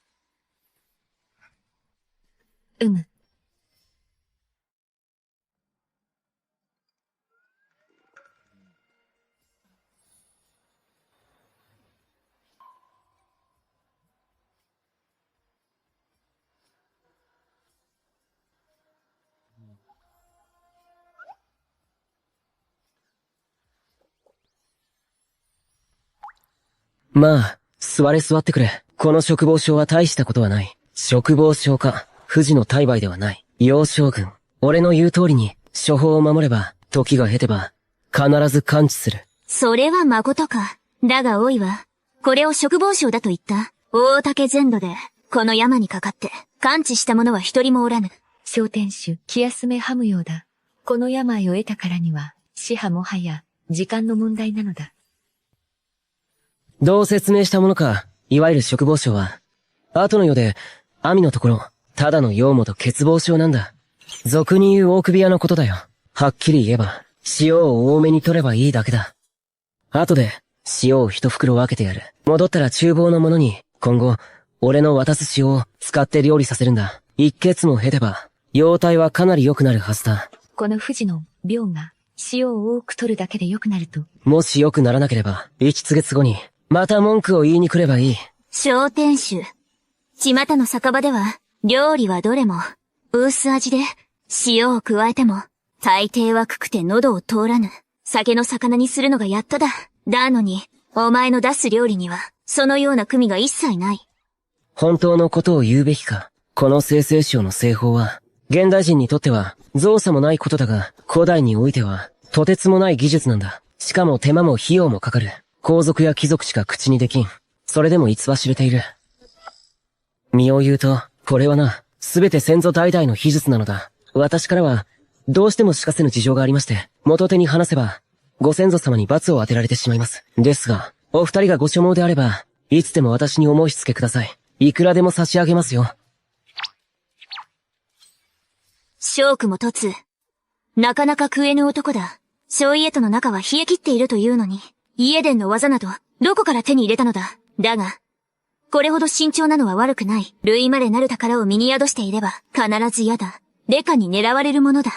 まあ、座ってくれ。この食房症は大したことはない。食房症か、不治の大敗ではない。楊将軍、俺の言う通りに、処方を守れば、時が経てば、必ず完治する。それは誠か。だが多いわ。これを食房症だと言った。大竹全土で、この山にかかって、完治した者は一人もおらぬ。小店主、気休めはむようだ。この病を得たからには、死はもはや、時間の問題なのだ。どう説明したものか、いわゆる食房症は、後の世で、網のところ、ただの羊毛と欠乏症なんだ。俗に言う大首屋のことだよ。はっきり言えば、塩を多めに取ればいいだけだ。後で、塩を一袋分けてやる。戻ったら厨房の者に、今後、俺の渡す塩を使って料理させるんだ。一血も経てば、容体はかなり良くなるはずだ。この不治の病が、塩を多く取るだけで良くなると。もし良くならなければ、1ヶ月後に、また文句を言いに来ればいい。商店主。巷の酒場では、料理はどれも、薄味で、塩を加えても、大抵はくくて喉を通らぬ。酒の魚にするのがやっとだ。だのに、お前の出す料理には、そのような組が一切ない。本当のことを言うべきか。この生成塩の製法は、現代人にとっては、造作もないことだが、古代においては、とてつもない技術なんだ。しかも手間も費用もかかる。皇族や貴族しか口にできん。それでも逸は知れている。身を言うと、これはな、すべて先祖代々の秘術なのだ。私からは、どうしてもしかせぬ事情がありまして、元手に話せば、ご先祖様に罰を当てられてしまいます。ですが、お二人がご所望であれば、いつでも私にお申し付けください。いくらでも差し上げますよ。ショークも凸。なかなか食えぬ男だ。小家との仲は冷え切っているというのに、イエデンの技など、どこから手に入れたのだ。だが、これほど慎重なのは悪くない。ルイマレなる宝を身に宿していれば、必ず嫌だ。レカに狙われるものだ。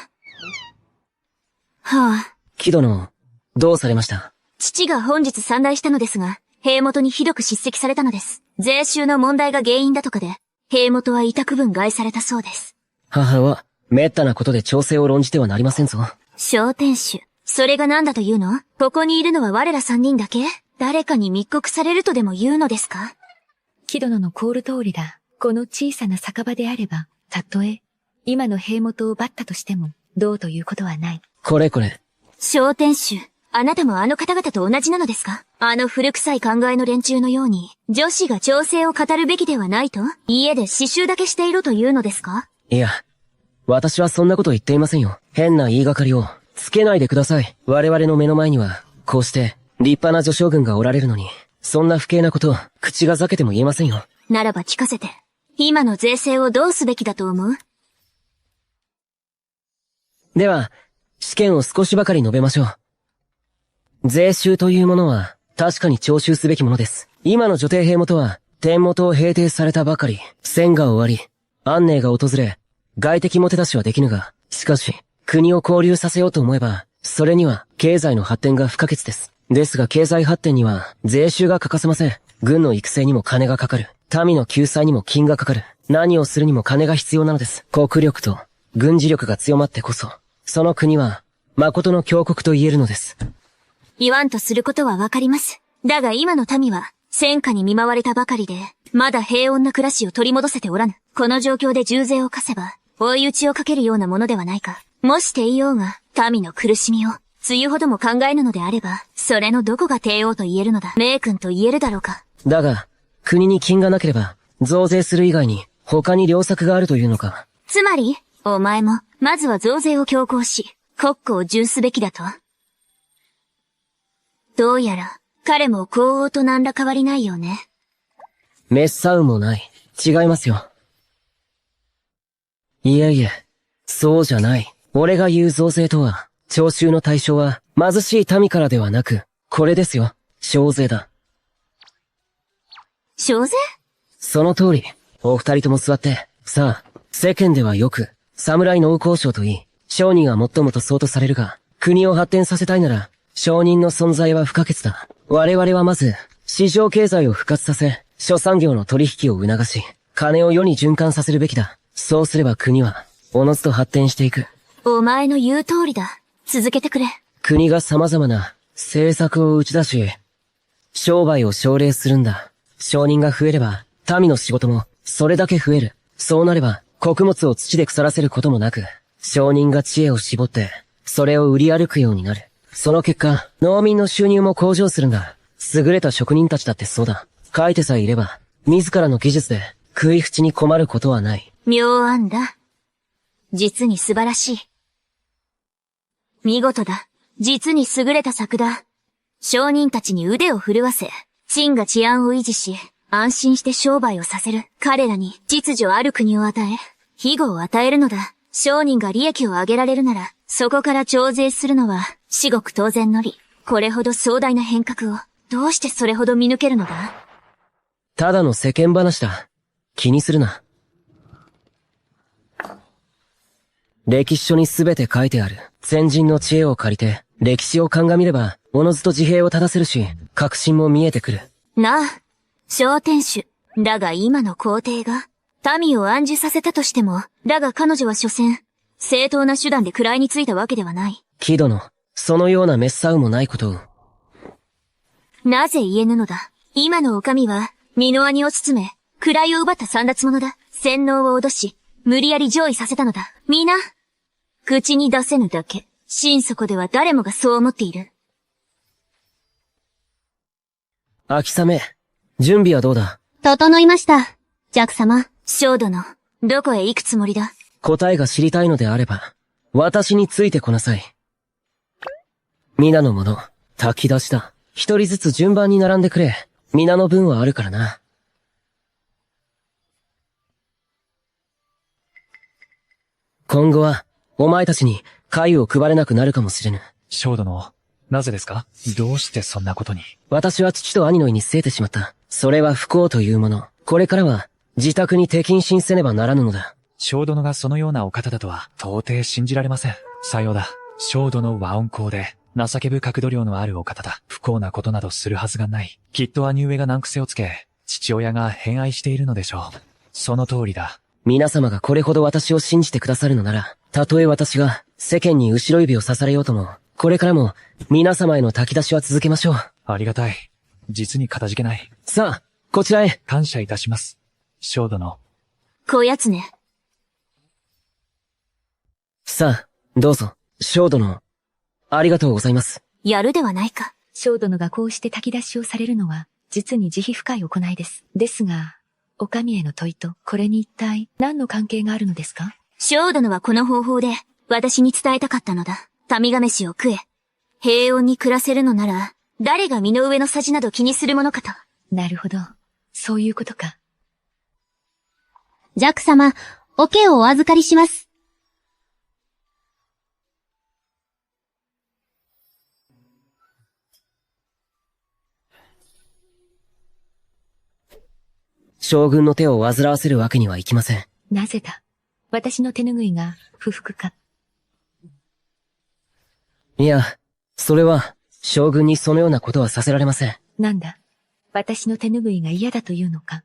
はあ。木殿、どうされました？父が本日参来したのですが、兵元にひどく叱責されたのです。税収の問題が原因だとかで、兵元は委託分害されたそうです。母は、滅多なことで調整を論じてはなりませんぞ。小天守。それが何だというの？ここにいるのは我ら三人だけ？誰かに密告されるとでも言うのですか？木殿のコール通りだ。この小さな酒場であれば、たとえ、今の兵元を奪ったとしても、どうということはない。これ。小天守。あなたもあの方々と同じなのですか？あの古臭い考えの連中のように、女子が調整を語るべきではないと？家で刺繍だけしていろというのですか？いや、私はそんなこと言っていませんよ。変な言いがかりをつけないでください。我々の目の前には、こうして立派な女将軍がおられるのに、そんな不敬なことを口が裂けても言えませんよ。ならば聞かせて。今の税制をどうすべきだと思う？では、試験を少しばかり述べましょう。税収というものは、確かに徴収すべきものです。今の女帝兵元は、天元を平定されたばかり、戦が終わり、安寧が訪れ、外敵も手出しはできぬが、しかし、国を交流させようと思えば、それには経済の発展が不可欠です。ですが経済発展には税収が欠かせません。軍の育成にも金がかかる。民の救済にも金がかかる。何をするにも金が必要なのです。国力と軍事力が強まってこそ、その国は誠の強国と言えるのです。言わんとすることはわかります。だが今の民は戦火に見舞われたばかりで、まだ平穏な暮らしを取り戻せておらぬ。この状況で重税を課せば、追い打ちをかけるようなものではないか。もしていようが、民の苦しみを、梅雨ほども考えぬのであれば、それのどこが帝王と言えるのだ。名君と言えるだろうか。だが、国に金がなければ、増税する以外に、他に良策があるというのか。つまり、お前も、まずは増税を強行し、国庫を重すべきだと。どうやら、彼も皇王と何ら変わりないよね。滅さうもない。違いますよ。いえいえ、そうじゃない。俺が言う増税とは、徴収の対象は、貧しい民からではなく、これですよ。徴税だ。徴税？その通り。お二人とも座って。さあ、世間ではよく、侍農交渉と言い、商人は最もとそうとされるが、国を発展させたいなら、商人の存在は不可欠だ。我々はまず、市場経済を復活させ、諸産業の取引を促し、金を世に循環させるべきだ。そうすれば国は、おのずと発展していく。お前の言う通りだ。続けてくれ。国が様々な政策を打ち出し、商売を奨励するんだ。商人が増えれば、民の仕事もそれだけ増える。そうなれば、穀物を土で腐らせることもなく、商人が知恵を絞って、それを売り歩くようになる。その結果、農民の収入も向上するんだ。優れた職人たちだってそうだ。書いてさえいれば、自らの技術で食い縁に困ることはない。妙案だ。実に素晴らしい。見事だ。実に優れた策だ。商人たちに腕を振るわせ、秦が治安を維持し、安心して商売をさせる。彼らに秩序ある国を与え、庇護を与えるのだ。商人が利益を上げられるなら、そこから徴税するのは至極当然の理。これほど壮大な変革を、どうしてそれほど見抜けるのだ？ただの世間話だ。気にするな。歴史書にすべて書いてある。先人の知恵を借りて、歴史を鑑みれば、おのずと自閉を正せるし、確信も見えてくる。なあ、小天守。だが今の皇帝が、民を安住させたとしても、だが彼女は所詮、正当な手段で位についたわけではない。木殿、そのような滅さうもないことを。なぜ言えぬのだ。今の女将は、身の兄を包め、位を奪った散奪者だ。洗脳を脅し、無理やり上位させたのだ。皆、口に出せぬだけ。心底では誰もがそう思っている。秋雨、準備はどうだ？整いました。ジャック様。ショー殿、どこへ行くつもりだ？答えが知りたいのであれば、私についてこなさい。皆の者、炊き出しだ。一人ずつ順番に並んでくれ。皆の分はあるからな。今後は、お前たちに、貝を配れなくなるかもしれぬ。小殿、なぜですか？どうしてそんなことに？私は父と兄の意に据えてしまった。それは不幸というもの。これからは、自宅に手謹慎せねばならぬのだ。小殿がそのようなお方だとは、到底信じられません。さようだ。小殿は温厚で、情け深く度量のあるお方だ。不幸なことなどするはずがない。きっと兄上が難癖をつけ、父親が偏愛しているのでしょう。その通りだ。皆様がこれほど私を信じてくださるのなら、たとえ私が世間に後ろ指を刺されようとも、これからも皆様への炊き出しは続けましょう。ありがたい。実にかたじけない。さあ、こちらへ。感謝いたします。小殿。こやつね。さあ、どうぞ。小殿。ありがとうございます。やるではないか。小殿がこうして炊き出しをされるのは、実に慈悲深い行いです。ですが、お上への問いと、これに一体何の関係があるのですか？ショー殿はこの方法で、私に伝えたかったのだ。民が飯を食え。平穏に暮らせるのなら、誰が身の上のさじなど気にするものかと。なるほど。そういうことか。ジャック様、おけをお預かりします。将軍の手を煩わせるわけにはいきません。なぜだ？私の手拭いが不服か？いや、それは、将軍にそのようなことはさせられません。なんだ？私の手拭いが嫌だというのか？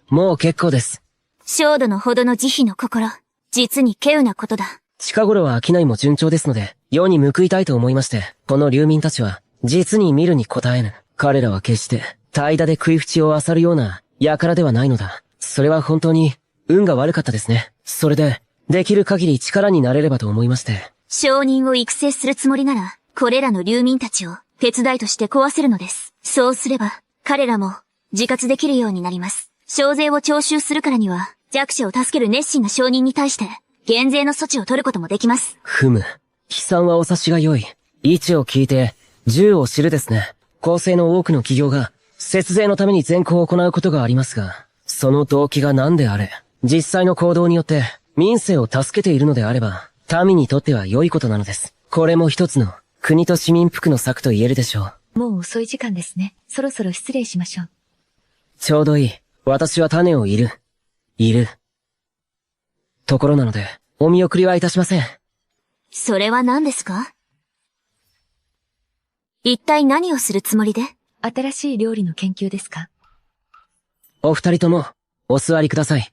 もう結構です。ショー殿ほどの慈悲の心、実に稀有なことだ。近頃は商いも順調ですので、世に報いたいと思いまして、この流民たちは、実に見るに応えぬ。彼らは決して、怠惰で食い縁を漁るような、輩ではないのだ。それは本当に、運が悪かったですね。それで、できる限り力になれればと思いまして。商人を育成するつもりなら、これらの流民たちを、手伝いとして壊せるのです。そうすれば、彼らも、自活できるようになります。徴税を徴収するからには、弱者を助ける熱心な商人に対して、減税の措置を取ることもできます。ふむ。悲惨はお察しが良い。位置を聞いて、銃を知るですね。公正の多くの企業が、節税のために善行を行うことがありますが、その動機が何であれ、実際の行動によって、民政を助けているのであれば、民にとっては良いことなのです。これも一つの、国と市民服の策と言えるでしょう。もう遅い時間ですね。そろそろ失礼しましょう。ちょうどいい。私は種をいる。ところなので、お見送りはいたしません。それは何ですか？一体何をするつもりで？新しい料理の研究ですか？お二人とも、お座りください。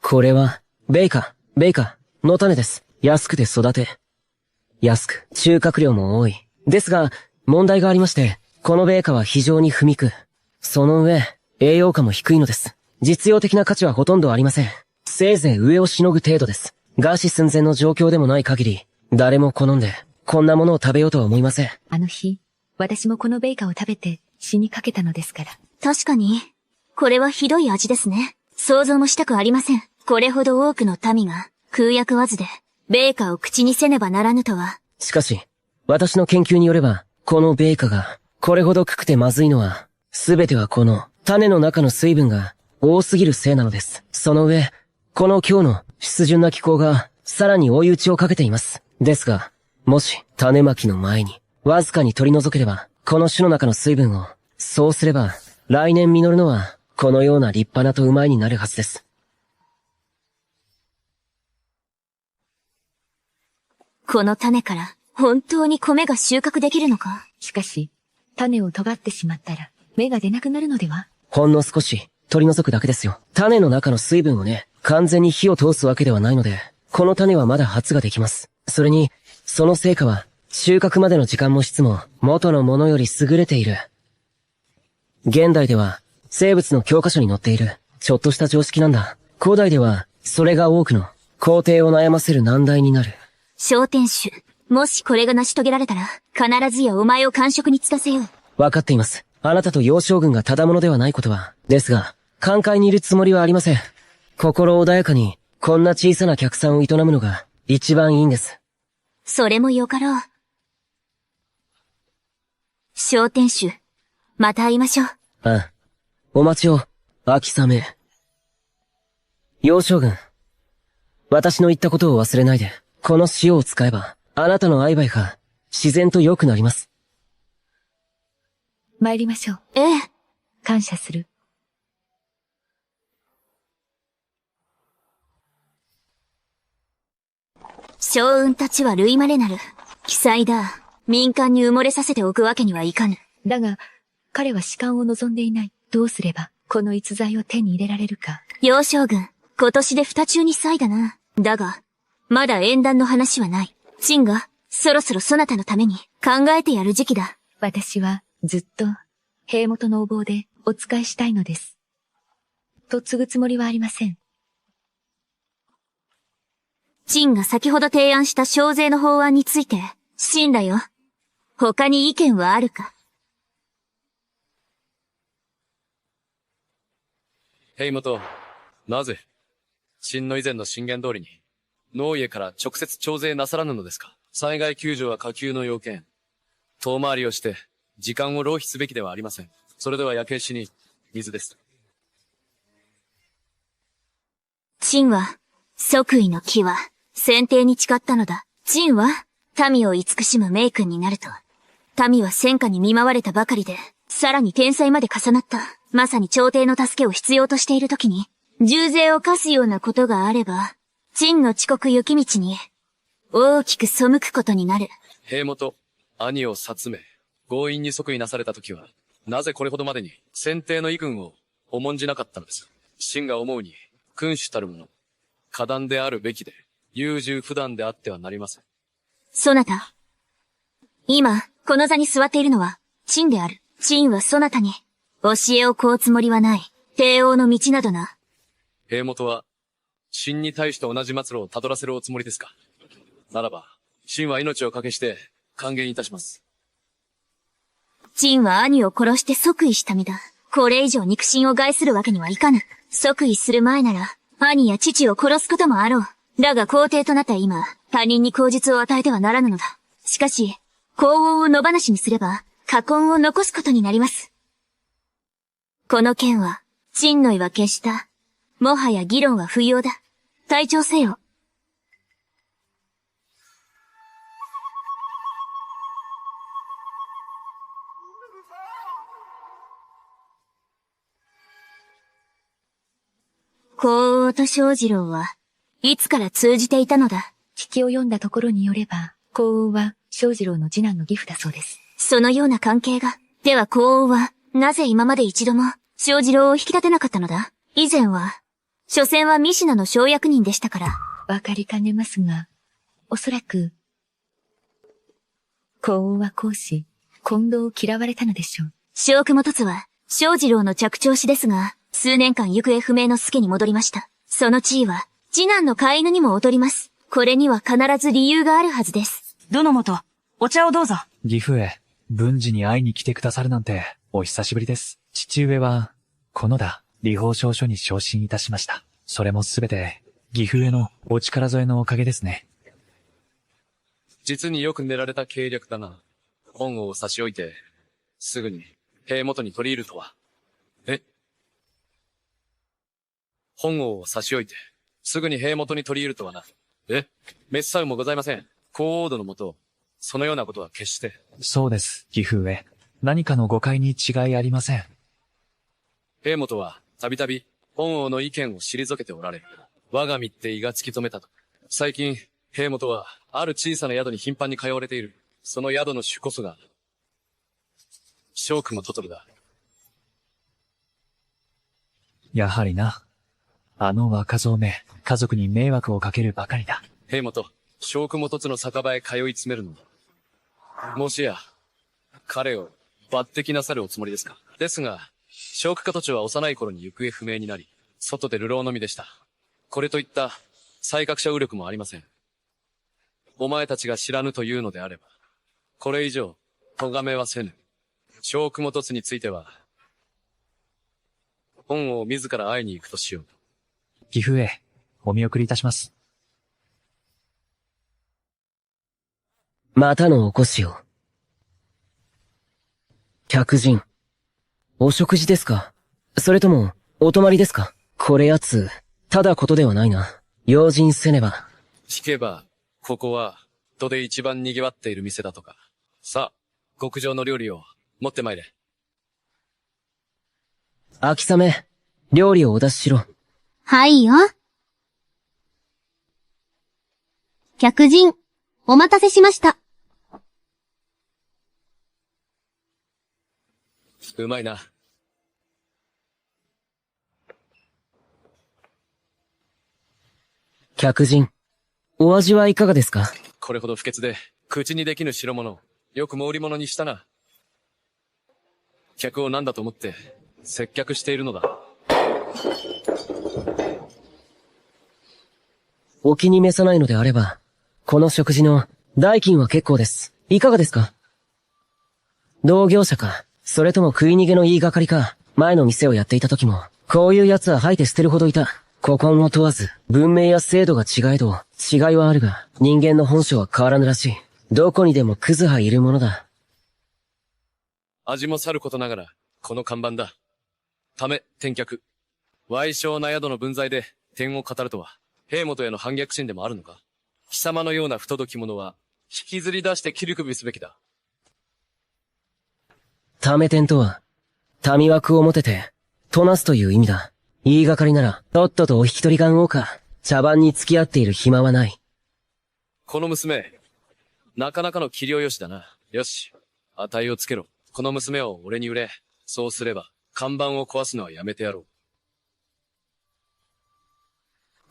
これは、米花の種です。安くて育て。安く、収穫量も多い。ですが、問題がありまして、この米花は非常に不味。その上、栄養価も低いのです。実用的な価値はほとんどありません。せいぜい上をしのぐ程度です。餓死寸前の状況でもない限り、誰も好んで、こんなものを食べようとは思いません。あの日、私もこの米花を食べて死にかけたのですから。確かに、これはひどい味ですね。想像もしたくありません。これほど多くの民が、空薬わずで、米花を口にせねばならぬとは。しかし、私の研究によれば、この米花が、これほど濃くてまずいのは、すべてはこの、種の中の水分が、多すぎるせいなのです。その上、この今日の、湿潤な気候が、さらに追い打ちをかけています。ですが、もし、種まきの前に、わずかに取り除ければ、この種の中の水分を、そうすれば、来年実るのは、このような立派なとうまいになるはずです。この種から、本当に米が収穫できるのか？しかし、種を尖ってしまったら、芽が出なくなるのでは？ほんの少し、取り除くだけですよ。種の中の水分をね、完全に火を通すわけではないので、この種はまだ発芽できます。それに、その成果は、収穫までの時間も質も、元のものより優れている。現代では、生物の教科書に載っている、ちょっとした常識なんだ。古代では、それが多くの、皇帝を悩ませる難題になる。小天守。もしこれが成し遂げられたら、必ずやお前を官職に就かせよう。わかっています。あなたと楊将軍がただ者ではないことは。ですが、寛解にいるつもりはありません。心穏やかに、こんな小さな客さんを営むのが、一番いいんです。それもよかろう。小天守。また会いましょう。ああ。お待ちを、秋雨。楊将軍。私の言ったことを忘れないで、この塩を使えば、あなたの愛が自然と良くなります。参りましょう。ええ。感謝する。将軍たちは類まれなる。奇才だ。民間に埋もれさせておくわけにはいかぬ。だが、彼は仕官を望んでいない。どうすれば、この逸材を手に入れられるか。楊将軍、今年で二中に歳だな。だが、まだ縁談の話はない。陳が、そろそろそなたのために考えてやる時期だ。私は、ずっと、兵元のお坊でお仕えしたいのです。と継ぐつもりはありません。陳が先ほど提案した徴税の法案について、陳だよ。他に意見はあるか？兵元、なぜ、秦の以前の進言通りに、農家から直接徴税なさらぬのですか？災害救助は下級の要件。遠回りをして、時間を浪費すべきではありません。それでは焼け石に、水です。陳は、即位の機は、選定に誓ったのだ。陳は、民を慈しむ名君になると。民は戦火に見舞われたばかりで、さらに天災まで重なった。まさに朝廷の助けを必要としているときに、重税を課すようなことがあれば、陳の遅刻行き道に、大きく背くことになる。兵元、兄を殺命、強引に即位なされたときは、なぜこれほどまでに、先帝の遺訓を重んじなかったのです。秦が思うに、君主たるもの、果断であるべきで、優柔不断であってはなりません。そなた。今、この座に座っているのは、陳である。陳はそなたに、教えを請うつもりはない。帝王の道などな。兵元は、秦に対して同じ末路をたどらせるおつもりですか？ならば、秦は命を賭けして、還元いたします。陳は兄を殺して即位した身だ。これ以上肉親を害するわけにはいかぬ。即位する前なら、兄や父を殺すこともあろう。だが皇帝となった今、他人に口実を与えてはならぬのだ。しかし、皇后を野放しにすれば、禍根を残すことになります。この件は、陳の意は決した。もはや議論は不要だ。退朝せよ。皇后と正次郎はいつから通じていたのだ。聞きを読んだところによれば、皇后は正次郎の次男の義父だそうです。そのような関係が。では皇后は、なぜ今まで一度も、正次郎を引き立てなかったのだ？以前は、所詮は三品の生役人でしたから。わかりかねますが、おそらく、皇后は公私、混同を嫌われたのでしょう。正雲凸は、正次郎の着長子ですが、数年間行方不明の助に戻りました。その地位は、次男の飼い犬にも劣ります。これには必ず理由があるはずです。殿元、お茶をどうぞ。義父へ、文治に会いに来てくださるなんて、お久しぶりです。父上は、このだ、理法省書に昇進いたしました。それもすべて、義父へのお力添えのおかげですね。実によく練られた計略だな。本を差し置いて、すぐに、兵元に取り入るとは。本を差し置いて、すぐに兵元に取り入るとはな。滅さうもございません。皇王殿のもと、そのようなことは決して。そうです、義父上。何かの誤解に違いありません。兵元は、たびたび、本王の意見を退けておられ、我が身って胃が突き止めたと。最近、兵元は、ある小さな宿に頻繁に通われている。その宿の主こそが、将軍のトトロだ。やはりな。あの若造め、家族に迷惑をかけるばかりだ。兵元、将軍も凸の酒場へ通い詰めるのだ。もしや、彼を抜擢なさるおつもりですか？ですが、小区家土地は幼い頃に行方不明になり、外で流浪のみでした。これといった才覚者右力もありません。お前たちが知らぬというのであれば、これ以上、咎めはせぬ。小雲凸については、本を自ら会いに行くとしよう。岐阜へ、お見送りいたします。またのお越しを。客人。お食事ですか？それとも、お泊まりですか？これやつ、ただことではないな。用心せねば。聞けば、ここは、都で一番賑わっている店だとか。さあ、極上の料理を持ってまいれ。秋雨、料理をお出ししろ。はいよ。客人、お待たせしました。うまいな。客人、お味はいかがですか？これほど不潔で、口にできぬ代物を、よくも売り物にしたな。客を何だと思って、接客しているのだ。お気に召さないのであれば、この食事の代金は結構です。いかがですか？同業者か、それとも食い逃げの言いがかりか、前の店をやっていた時も、こういう奴は吐いて捨てるほどいた。古今を問わず、文明や制度が違えど、違いはあるが、人間の本性は変わらぬらしい。どこにでもクズはいるものだ。味もさることながら、この看板だ。ため、天客。歪小な宿の分際で、天を語るとは、兵元への反逆心でもあるのか？貴様のような不届き者は、引きずり出して切り首すべきだ。ため天とは、民枠を持てて、となすという意味だ。言いがかりなら、とっととお引き取り願おうか。茶番に付き合っている暇はない。この娘、なかなかの器量よしだな。よし、値をつけろ。この娘を俺に売れ。そうすれば、看板を壊すのはやめてやろう。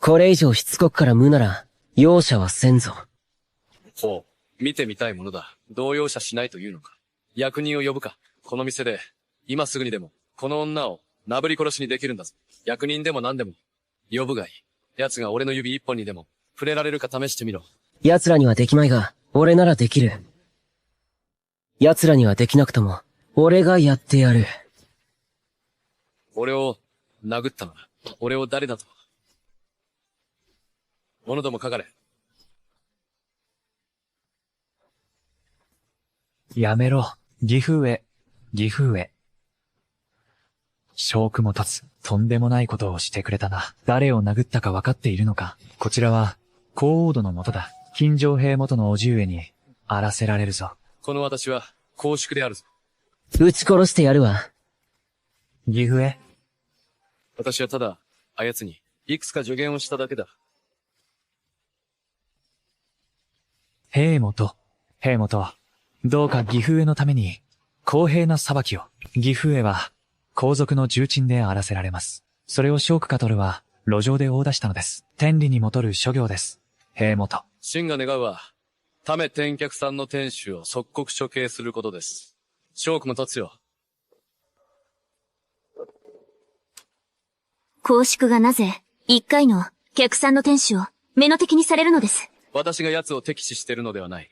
これ以上しつこくから無なら、容赦はせんぞ。ほう、見てみたいものだ。動揺者しないというのか。役人を呼ぶか。この店で、今すぐにでも、この女を、なぶり殺しにできるんだぞ。役人でも何でも、呼ぶがいい。奴が俺の指一本にでも、触れられるか試してみろ。奴らにはできまいが、俺ならできる。奴らにはできなくとも、俺がやってやる。俺を、殴ったのだ。俺を誰だと。者どもかかれ。やめろ。岐阜へ、岐阜へ。小雲凸、とんでもないことをしてくれたな。誰を殴ったか分かっているのか。こちらは、高王殿の元だ。金城兵元の叔父上に、あらせられるぞ。この私は、公祝であるぞ。撃ち殺してやるわ。岐阜へ。私はただ、あやつに、いくつか助言をしただけだ。兵元、兵元、どうか岐阜へのために、公平な裁きを。岐阜へは、皇族の重鎮であらせられます。それを小区カトルは、路上で大出したのです。天理に戻る諸行です。兵元。真が願うは、ため天客さんの天守を即刻処刑することです。小区も立つよ。公祝がなぜ、一回の客さんの天守を目の敵にされるのです。私が奴を敵視しているのではない。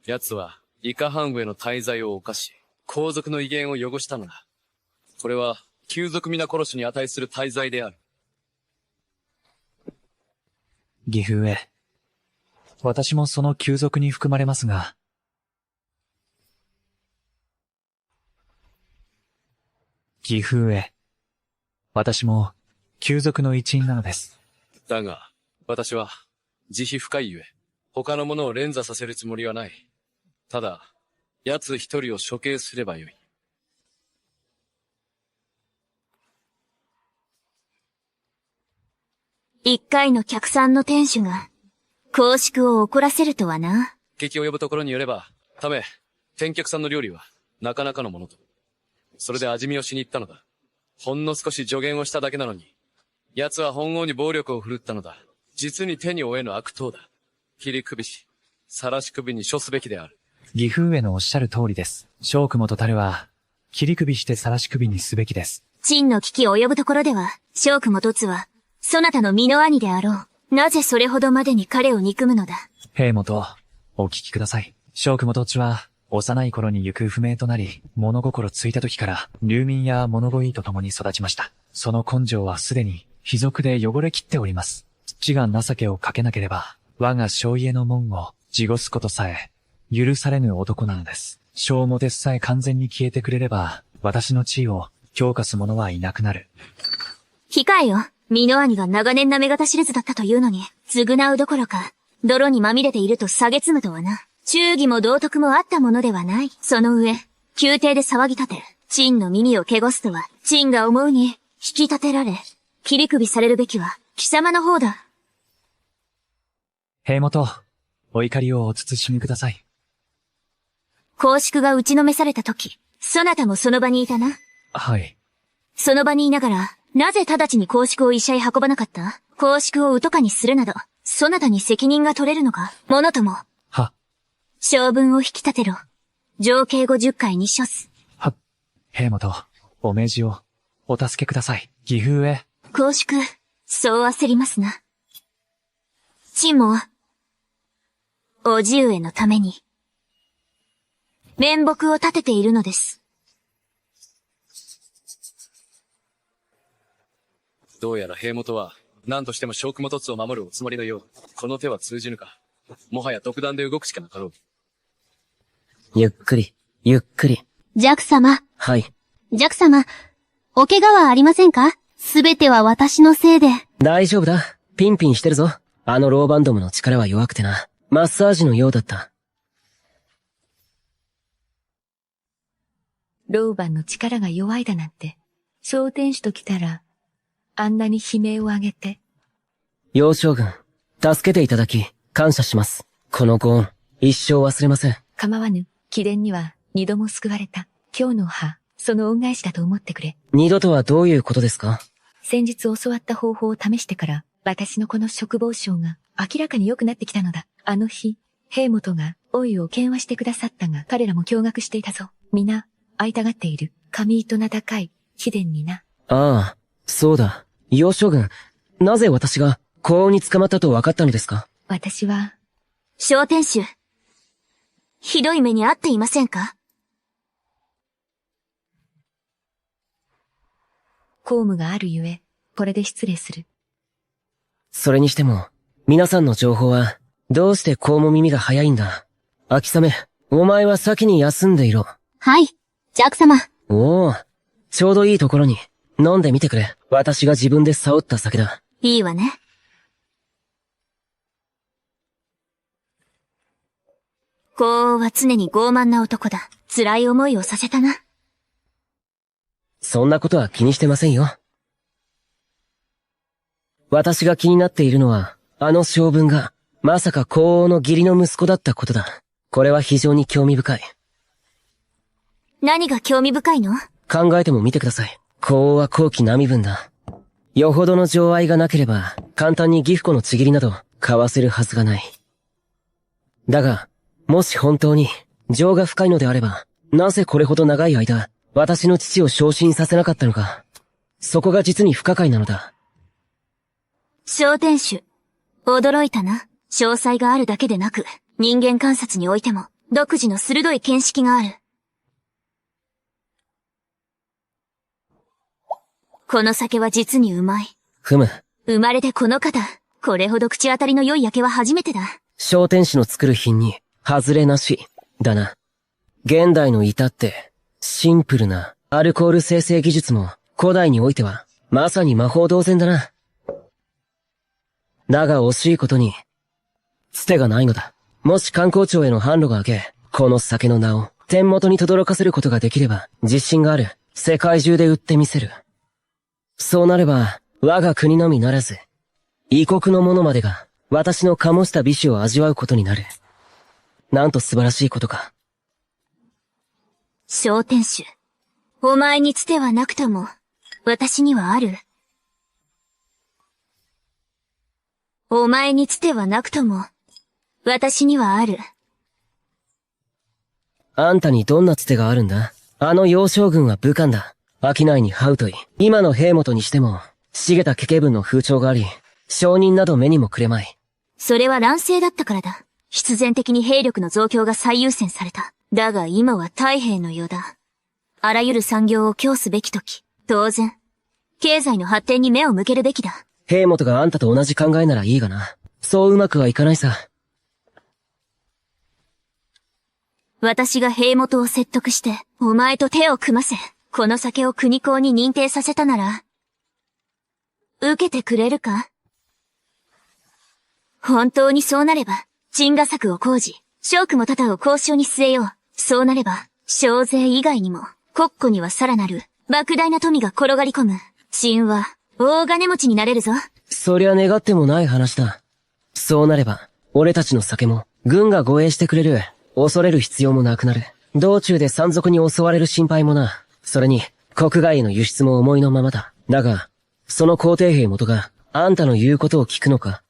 奴は、イカハングへの大罪を犯し、皇族の威厳を汚したのだ。これは、旧族皆殺しに値する大罪である。岐阜へ。私もその旧族に含まれますが。岐阜へ。私も、旧族の一員なのです。だが、私は、慈悲深いゆえ、他の者を連座させるつもりはない。ただ、奴一人を処刑すればよい。一回の客さんの天守が、公祝を怒らせるとはな。敵を呼ぶところによれば、ため、天客さんの料理は、なかなかのものと。それで味見をしに行ったのだ。ほんの少し助言をしただけなのに、奴は本王に暴力を振るったのだ。実に手に負えぬ悪党だ。切り首し、晒し首に処すべきである。岐阜上のおっしゃる通りです。小雲と樽は、切り首して晒し首にすべきです。陳の危機及ぶところでは、小雲凸は、そなたの身の兄であろう。なぜそれほどまでに彼を憎むのだ。兵元、お聞きください。小雲土地は、幼い頃に行方不明となり、物心ついた時から、流民や物乞いと共に育ちました。その根性はすでに、卑俗で汚れきっております。父が情けをかけなければ、我が小家の門を、地ごすことさえ、許されぬ男なのです。小モテスさえ完全に消えてくれれば、私の地位を、強化す者はいなくなる。控えよ。身の兄が長年なめがた知れずだったというのに、償うどころか、泥にまみれていると蔑むとはな。忠義も道徳もあったものではない。その上、宮廷で騒ぎ立て、陳の耳を汚すとは、陳が思うに、引き立てられ、切り首されるべきは、貴様の方だ。兵元、お怒りをお慎みください。公祝が打ちのめされた時、そなたもその場にいたな。はい。その場にいながら、なぜ直ちに公祝を医者へ運ばなかった？公祝を疎かにするなど、そなたに責任が取れるのか？ものとも。は。性分を引き立てろ。上刑50回に処す。は。兵元、お命じを、お助けください。義風へ。公祝、そう焦りますな。陳も、おじ上のために、面目を立てているのです。どうやら兵元は、何としても小雲凸を守るおつもりのよう。この手は通じぬか。もはや独断で動くしかなかろう。ゆっくり、ゆっくり。ジャク様。はい。ジャク様、お怪我はありませんか？すべては私のせいで。大丈夫だ。ピンピンしてるぞ。あのローバンドムの力は弱くてな。マッサージのようだった。ローバンの力が弱いだなんて、小天使と来たら、あんなに悲鳴を上げて。幼将軍、助けていただき、感謝します。このご恩、一生忘れません。構わぬ、貴殿には二度も救われた。今日の葉、その恩返しだと思ってくれ。二度とはどういうことですか？先日教わった方法を試してから、私のこの食防症が明らかに良くなってきたのだ。あの日、兵元が老いを剣話してくださったが、彼らも驚愕していたぞ。皆、会いたがっている。神糸名高い、貴殿にな。ああ、そうだ。幼将軍、なぜ私が高温に捕まったと分かったのですか？私は、小天守。ひどい目に遭っていませんか？公務があるゆえ、これで失礼する。それにしても、皆さんの情報は、どうしてこうも耳が早いんだ。秋雨、お前は先に休んでいろ。はい、ジャク様。おお、ちょうどいいところに、飲んでみてくれ。私が自分で背負った酒だ。いいわね。公王は常に傲慢な男だ。辛い思いをさせたな。そんなことは気にしてませんよ。私が気になっているのは、あの将軍が、まさか公王の義理の息子だったことだ。これは非常に興味深い。何が興味深いの？考えてもみてください。公王は後期並分だ。よほどの情愛がなければ、簡単に義父子のちぎりなど、交わせるはずがない。だが、もし本当に、情が深いのであれば、なぜこれほど長い間、私の父を昇進させなかったのか。そこが実に不可解なのだ。小天守。驚いたな。詳細があるだけでなく、人間観察においても、独自の鋭い見識がある。この酒は実にうまい。ふむ。生まれてこの方、これほど口当たりの良い焼けは初めてだ。小天使の作る品に、外れなし、だな。現代の至って、シンプルなアルコール生成技術も、古代においては、まさに魔法同然だな。だが惜しいことに、つてがないのだ。もし観光庁への販路が明け、この酒の名を、天元に轟かせることができれば、自信がある。世界中で売ってみせる。そうなれば、我が国のみならず、異国の者までが、私の醸した美酒を味わうことになる。なんと素晴らしいことか。小天守。お前につてはなくとも、私にはある。お前につてはなくとも、私にはある。あんたにどんなつてがあるんだ？あの幼将軍は武漢だ。商いに這うとい。今の兵元にしても、茂田家系分の風潮があり、商人など目にもくれまい。それは乱世だったからだ。必然的に兵力の増強が最優先された。だが今は太平の世だ。あらゆる産業を供すべき時、当然、経済の発展に目を向けるべきだ。兵元があんたと同じ考えならいいがな。そううまくはいかないさ。私が兵元を説得して、お前と手を組ませ、この酒を国公に認定させたなら、受けてくれるか？本当にそうなれば、陳賀作を講じ、小久も多々を交渉に据えよう。そうなれば、小税以外にも、国庫にはさらなる、莫大な富が転がり込む。陳は、大金持ちになれるぞ。そりゃ願ってもない話だ。そうなれば、俺たちの酒も、軍が護衛してくれる。恐れる必要もなくなる。道中で山賊に襲われる心配もな。それに、国外への輸出も思いのままだ。だが、その皇帝兵元が、あんたの言うことを聞くのか？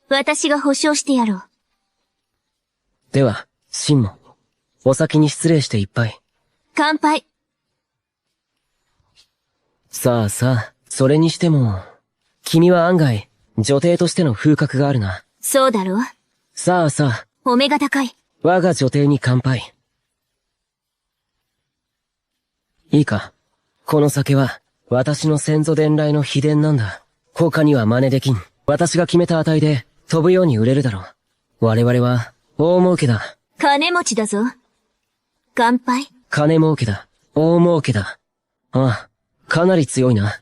私が保証してやろう。では、秦も、お先に失礼して一杯。乾杯。さあさあ、それにしても、君は案外、女帝としての風格があるな。そうだろう。さあさあ、お目が高い。我が女帝に乾杯。いいか。この酒は、私の先祖伝来の秘伝なんだ。他には真似できん。私が決めた値で、飛ぶように売れるだろう。我々は、大儲けだ。金持ちだぞ。乾杯。金儲けだ。大儲けだ。ああ、かなり強いな。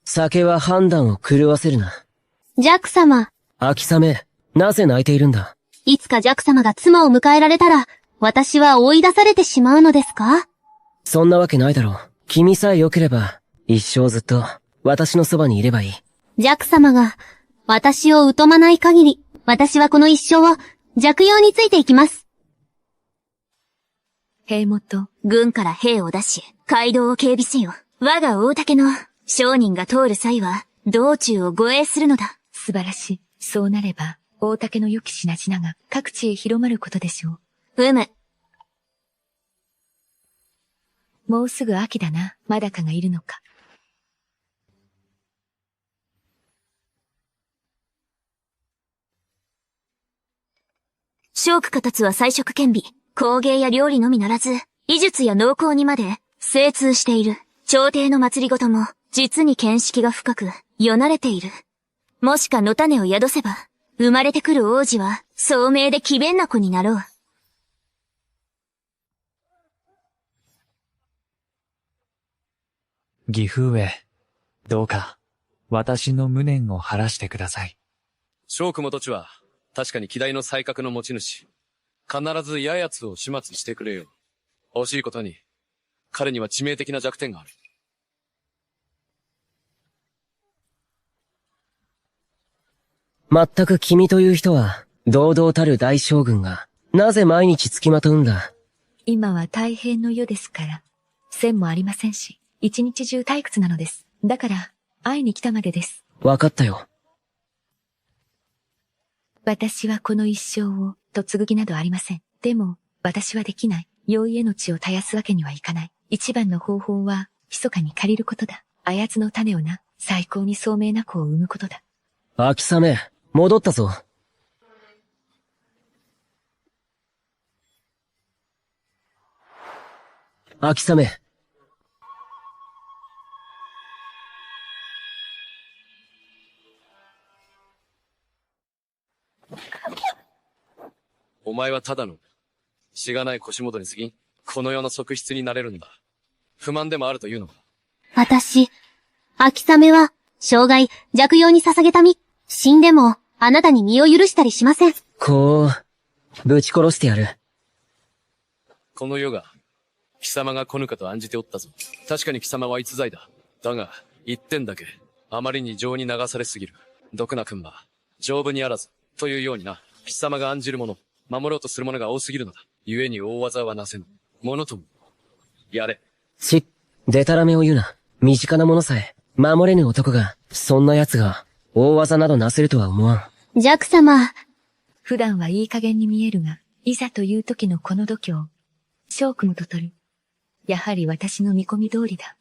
酒は判断を狂わせるな。ジャック様、秋雨、なぜ泣いているんだ？いつかジャック様が妻を迎えられたら、私は追い出されてしまうのですか？そんなわけないだろう。君さえ良ければ、一生ずっと、私のそばにいればいい。ジャック様が、私を疎まない限り、私はこの一生を、弱用についていきます。兵元、軍から兵を出し、街道を警備せよ。我が大竹の商人が通る際は、道中を護衛するのだ。素晴らしい。そうなれば、大竹の良き品々が各地へ広まることでしょうむ。もうすぐ秋だな。まだかがいるのか。小区形つは彩色兼備、工芸や料理のみならず、医術や農耕にまで精通している。朝廷の祭りごとも、実に見識が深く、よなれている。もしかの種を宿せば、生まれてくる王子は、聡明で機弁な子になろう。義父上、どうか、私の無念を晴らしてください。小久元地は、確かに希代の才覚の持ち主。必ずややつを始末してくれよ。惜しいことに、彼には致命的な弱点がある。まったく君という人は、堂々たる大将軍が、なぜ毎日付きまとうんだ？今は太平の世ですから、線もありませんし、一日中退屈なのです。だから、会いに来たまでです。わかったよ。私はこの一生を、嫁ぐ気などありません。でも、私はできない。容易への血を絶やすわけにはいかない。一番の方法は、密かに借りることだ。あやつの種をな、最高に聡明な子を産むことだ。秋雨、戻ったぞ。秋雨。お前はただの、しがない腰元に過ぎん、この世の側室になれるんだ。不満でもあるというのか。私、秋雨は、生涯、弱用に捧げた身。死んでも、あなたに身を許したりしません。こう、ぶち殺してやる。この世が、貴様が来ぬかと案じておったぞ。確かに貴様は逸材だ。だが、一点だけ、あまりに情に流されすぎる。毒な君は、丈夫にあらず、というようにな。貴様が案じるもの、守ろうとするものが多すぎるのだ。故に大技はなせぬ。ものとも。やれ。でたらめを言うな。身近なものさえ、守れぬ男が、そんな奴が、大技などなせるとは思わん。ジャック様。普段はいい加減に見えるが、いざという時のこの度胸。翔君と取る。やはり私の見込み通りだ。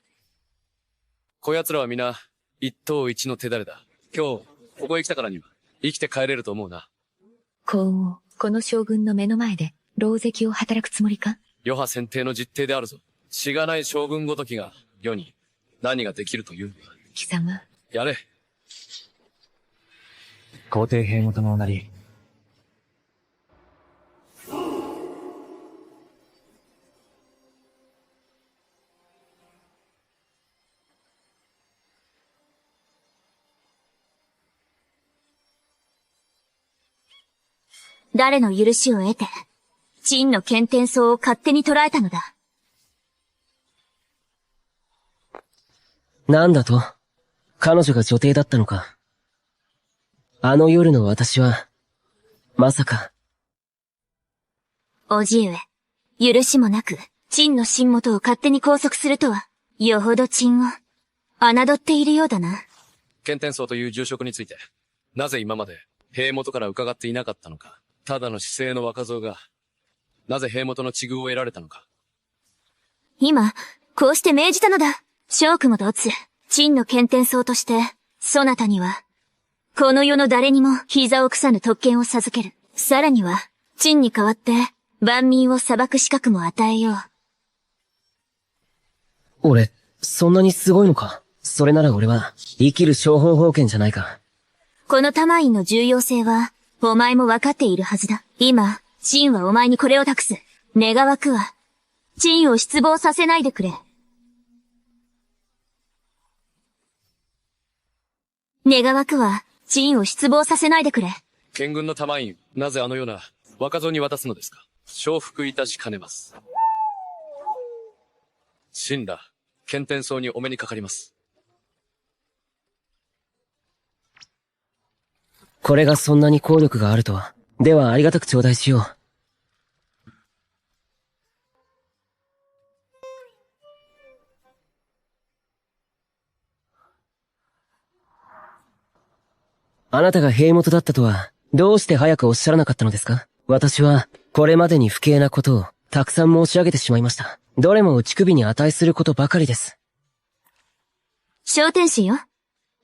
こやつらは皆、一等一の手だれだ。今日、ここへ来たからには、生きて帰れると思うな。皇后、この将軍の目の前で、狼藉を働くつもりか？余波選定の実定であるぞ。しがない将軍ごときが、世に、何ができるというのだ。貴様。やれ。皇帝兵元のおなり。誰の許しを得て、陳の剣天草を勝手に捕らえたのだ。なんだと？彼女が女帝だったのか。あの夜の私は、まさか。叔父上、許しもなく、陳の新元を勝手に拘束するとは、よほど陳を、侮っているようだな。剣天草という住職について、なぜ今まで、兵元から伺っていなかったのか。ただの市政の若造が、なぜ兵元の知遇を得られたのか。今、こうして命じたのだ。小雲と乙、陳の剣天草として、そなたには、この世の誰にも膝を腐ぬ特権を授ける。さらには、陳に代わって、万民を裁く資格も与えよう。俺、そんなにすごいのか？それなら俺は、生きる商法封建じゃないか。この玉院の重要性は、お前も分かっているはずだ。今、陳はお前にこれを託す。願わくは、陳を失望させないでくれ。願わくは、陳を失望させないでくれ。剣軍の玉院、なぜあのような若造に渡すのですか？承服いたしかねます。陳ら、剣天草にお目にかかります。これがそんなに効力があるとは。ではありがたく頂戴しよう。あなたが兵元だったとは、どうして早くおっしゃらなかったのですか？私は、これまでに不敬なことを、たくさん申し上げてしまいました。どれも打ち首に値することばかりです。小天使よ。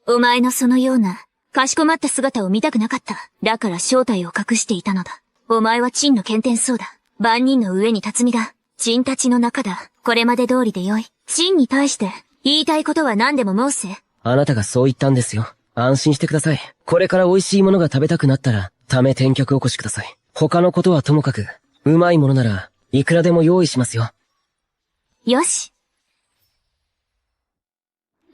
お前のそのような、かしこまった姿を見たくなかった。だから正体を隠していたのだ。お前は陳の剣天草だ。万人の上に立つ身だ。陳たちの中だ。これまで通りでよい。陳に対して、言いたいことは何でも申せ。あなたがそう言ったんですよ。安心してください。これから美味しいものが食べたくなったら、ため転脚おこしください。他のことはともかく、うまいものなら、いくらでも用意しますよ。よし。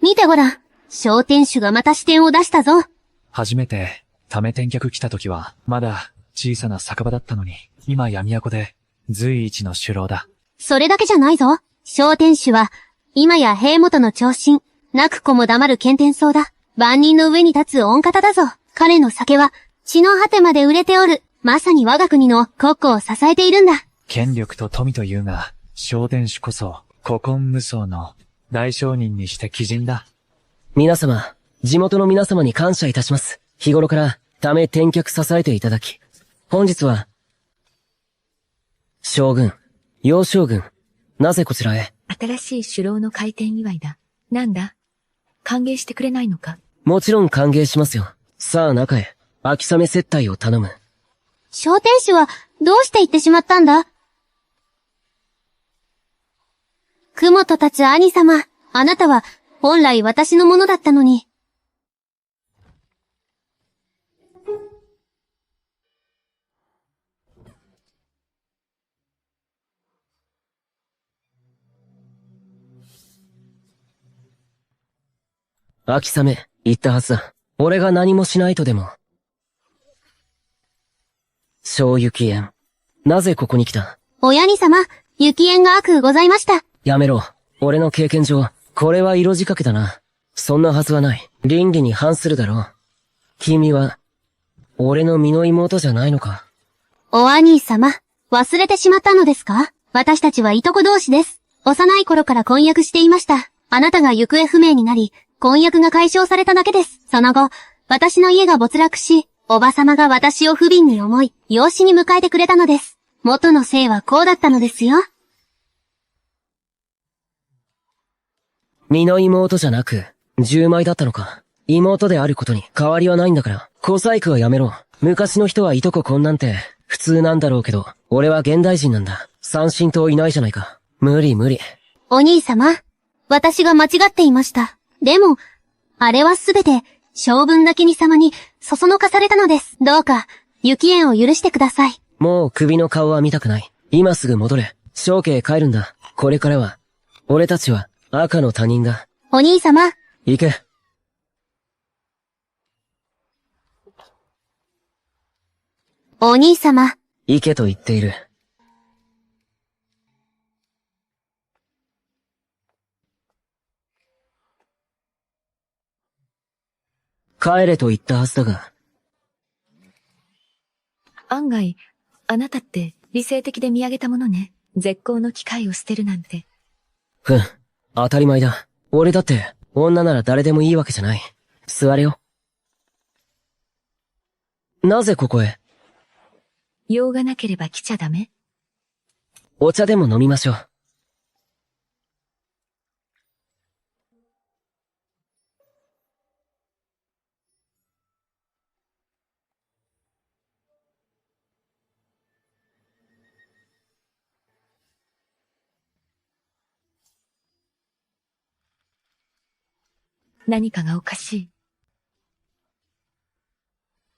見てごらん。小天守がまた支店を出したぞ。初めて、ため転客来た時は、まだ小さな酒場だったのに、今や都で、随一の首脳だ。それだけじゃないぞ。小天守は、今や兵元の長身、泣く子も黙る剣天草だ。万人の上に立つ御方だぞ。彼の酒は、地の果てまで売れておる。まさに我が国の国庫を支えているんだ。権力と富というが、小天守こそ、古今無双の大商人にして貴人だ。皆様、地元の皆様に感謝いたします。日頃から、ため転脚支えていただき、本日は、将軍、楊将軍、なぜこちらへ？新しい首楼の開店祝いだ。なんだ？歓迎してくれないのか？もちろん歓迎しますよ。さあ中へ、秋雨接待を頼む。小天守は、どうして行ってしまったんだ？雲と立つ兄様、あなたは、本来私のものだったのに。秋雨、言ったはずだ。俺が何もしないとでも。小雪園。なぜここに来た？お兄様、雪縁が悪うございました。やめろ。俺の経験上、これは色仕掛けだな。そんなはずはない。倫理に反するだろう。君は、俺の身の妹じゃないのか？お兄様、忘れてしまったのですか？私たちはいとこ同士です。幼い頃から婚約していました。あなたが行方不明になり、婚約が解消されただけです。その後、私の家が没落し、おばさまが私を不憫に思い、養子に迎えてくれたのです。元の姓はこうだったのですよ。身の妹じゃなく、10枚だったのか。妹であることに変わりはないんだから、小細工はやめろ。昔の人はいとここんなんて、普通なんだろうけど、俺は現代人なんだ。三親等いないじゃないか。無理無理。お兄様、私が間違っていました。でも、あれはすべて、将軍だけに様に、そそのかされたのです。どうか、雪縁を許してください。もう首の顔は見たくない。今すぐ戻れ。正家へ帰るんだ。これからは、俺たちは赤の他人だ。お兄様。行け。お兄様。行けと言っている。帰れと言ったはずだが。案外、あなたって理性的で見上げたものね。絶好の機会を捨てるなんて。ふん、当たり前だ。俺だって、女なら誰でもいいわけじゃない。座れよ。なぜここへ？用がなければ来ちゃダメ？お茶でも飲みましょう。何かがおかしい。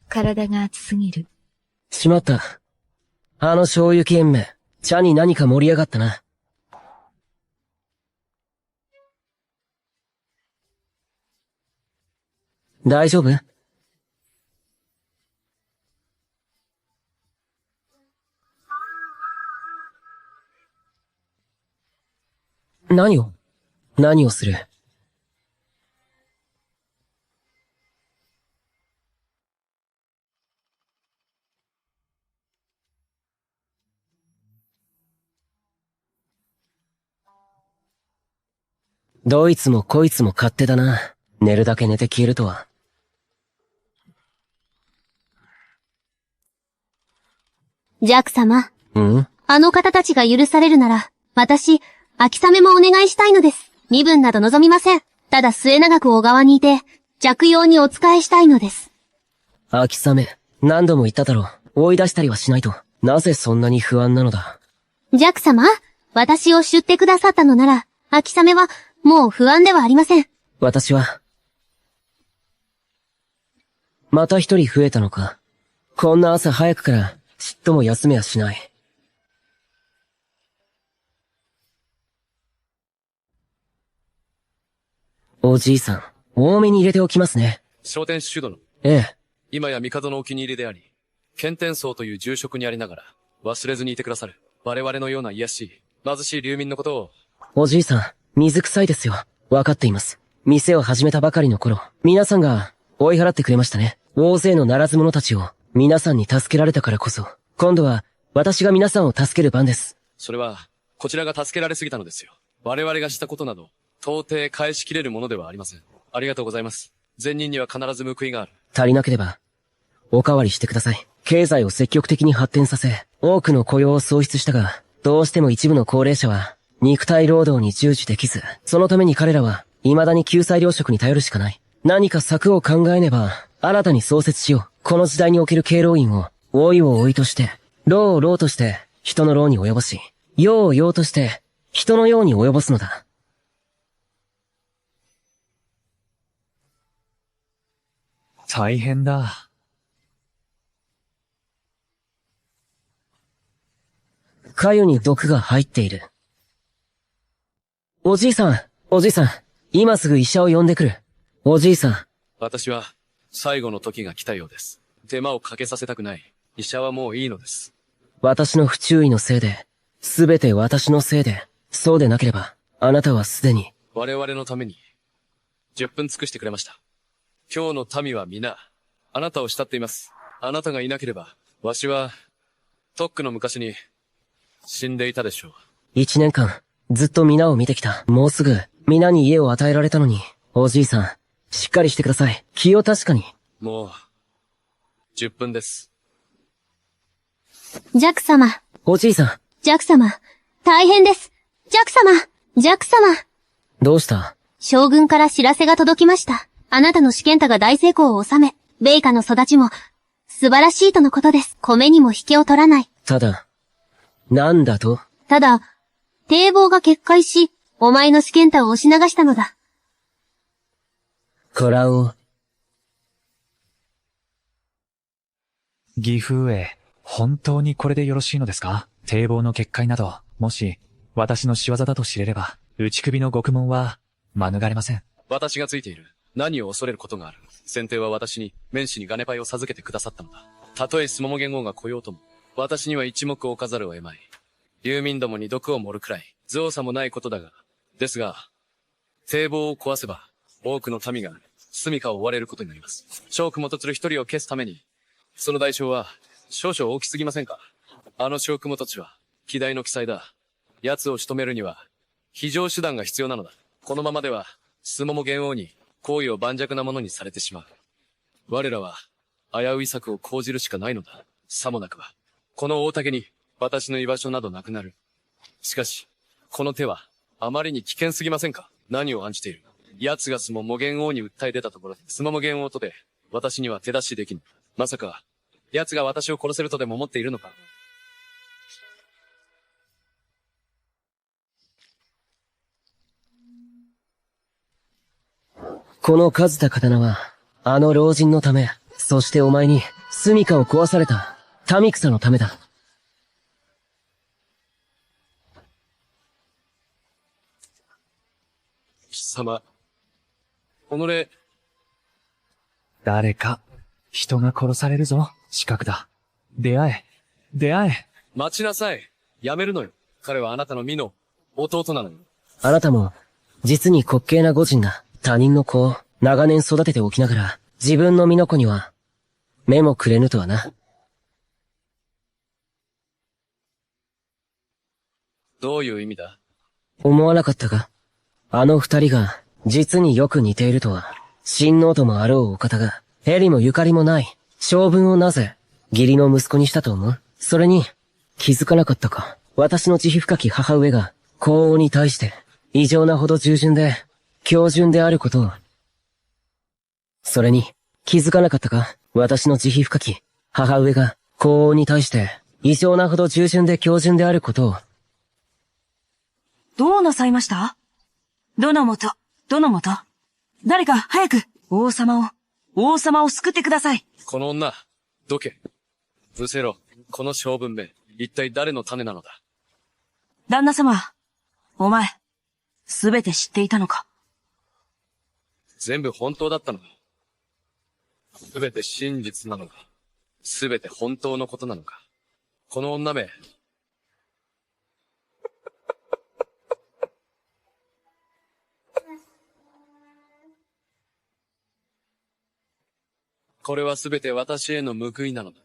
体が熱すぎる。しまった。あの小雪園め、茶に何か盛り上がったな。大丈夫？何をする？どいつもこいつも勝手だな。寝るだけ寝て消えるとは。ジャック様。ん？あの方たちが許されるなら、私、秋雨もお願いしたいのです。身分など望みません。ただ末永く小川にいて、着用にお仕えしたいのです。秋雨、何度も言っただろう。追い出したりはしないと。なぜそんなに不安なのだ。ジャック様、私を知ってくださったのなら、秋雨は、もう不安ではありません。私は、また一人増えたのか。こんな朝早くからちっとも休めはしない。おじいさん、多めに入れておきますね。昇天主殿。ええ。今や帝のお気に入りであり、剣天僧という重職にありながら、忘れずにいてくださる。我々のような卑しい、貧しい流民のことを。おじいさん、水臭いですよ。わかっています。店を始めたばかりの頃、皆さんが追い払ってくれましたね。大勢のならず者たちを皆さんに助けられたからこそ、今度は私が皆さんを助ける番です。それは、こちらが助けられすぎたのですよ。我々がしたことなど、到底返しきれるものではありません。ありがとうございます。善人には必ず報いがある。足りなければ、おかわりしてください。経済を積極的に発展させ、多くの雇用を創出したが、どうしても一部の高齢者は、肉体労働に従事できず、そのために彼らは、未だに救済糧食に頼るしかない。何か策を考えねば、新たに創設しよう。この時代における敬老院を、老いを老いとして、老を老として、人の老に及ぼし、幼を幼として、人の幼に及ぼすのだ。大変だ。粥に毒が入っている。おじいさん、今すぐ医者を呼んでくる。おじいさん、私は、最後の時が来たようです。手間をかけさせたくない。医者はもういいのです。私の不注意のせいで、すべて私のせいで、そうでなければ、あなたはすでに。我々のために、10分尽くしてくれました。今日の民は皆、あなたを慕っています。あなたがいなければ、わしは、とっくの昔に、死んでいたでしょう。1年間、ずっと皆を見てきた。もうすぐ、皆に家を与えられたのに、おじいさん、しっかりしてください。気を確かに。もう、10分です。ジャック様。おじいさん。ジャック様。大変です。ジャック様。ジャック様。どうした？将軍から知らせが届きました。あなたの試験太が大成功を収め、米花の育ちも、素晴らしいとのことです。米にも引けを取らない。ただ、なんだと？ただ、堤防が決壊し、お前の試験太を押し流したのだ。こらを。義父上、本当にこれでよろしいのですか？堤防の決壊など、もし、私の仕業だと知れれば、内首の獄門は、免れません。私がついている。何を恐れることがある。先帝は私に、面子にガネパイを授けてくださったのだ。たとえスモモ元王が来ようとも、私には一目置かざるを得まい。流民どもに毒を盛るくらい、造作もないことだが。ですが、堤防を壊せば、多くの民が、住処を追われることになります。小雲とつる一人を消すために、その代償は、少々大きすぎませんか？あの小雲とちは、希代の奇才だ。奴を仕留めるには、非常手段が必要なのだ。このままでは、スモモ元王に、行為を盤石なものにされてしまう。我らは、危うい策を講じるしかないのだ。さもなくば、この大竹に、私の居場所などなくなる。しかし、この手は、あまりに危険すぎませんか？何を案じている？奴がスモモ元王に訴え出たところで、スモモ元王とて、私には手出しできぬ。まさか、奴が私を殺せるとでも思っているのか？この数田刀は、あの老人のため、そしてお前に、住処を壊された、民草のためだ。貴様、己、誰か、人が殺されるぞ。死角だ。出会え。出会え。待ちなさい。やめるのよ。彼はあなたの身の弟なのよ。あなたも、実に滑稽な御人だ。他人の子を長年育てておきながら、自分の身の子には、目もくれぬとはな。どういう意味だ？思わなかったか？あの二人が、実によく似ているとは、親王ともあろうお方が、へりもゆかりもない、将軍をなぜ、義理の息子にしたと思う？それに、気づかなかったか？私の慈悲深き母上が、皇王に対して、異常なほど従順で、恭順であることを。それに、気づかなかったか？私の慈悲深き、母上が、皇王に対して、異常なほど従順で恭順であることを。どうなさいました？どの元？誰か早く、王様を救ってください。この女、どけ。失せろ。この性分め、一体誰の種なのだ？旦那様、お前、すべて知っていたのか？全部本当だったのか？すべて真実なのか？すべて本当のことなのか？この女め。これはすべて私への報いなのだ。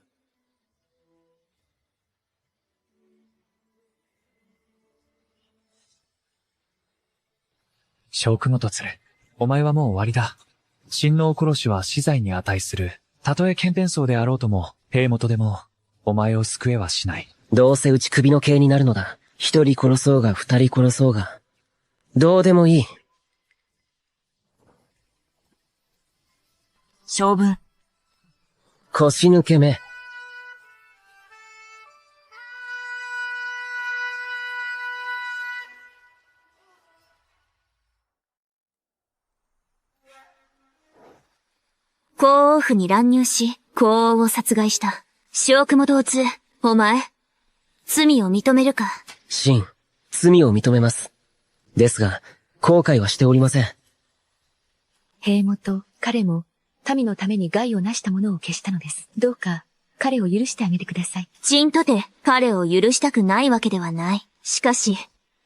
小雲とつる。お前はもう終わりだ。親王殺しは死罪に値する。たとえ剣天僧であろうとも、兵元でも、お前を救えはしない。どうせ内首の刑になるのだ。一人殺そうが二人殺そうが。どうでもいい。将軍。腰抜け目。皇王府に乱入し、皇王を殺害した。小雲同通、お前、罪を認めるか？真、罪を認めます。ですが、後悔はしておりません。平元、彼も、民のために害をなしたものを消したのです。どうか、彼を許してあげてください。チンとて彼を許したくないわけではない。しかし、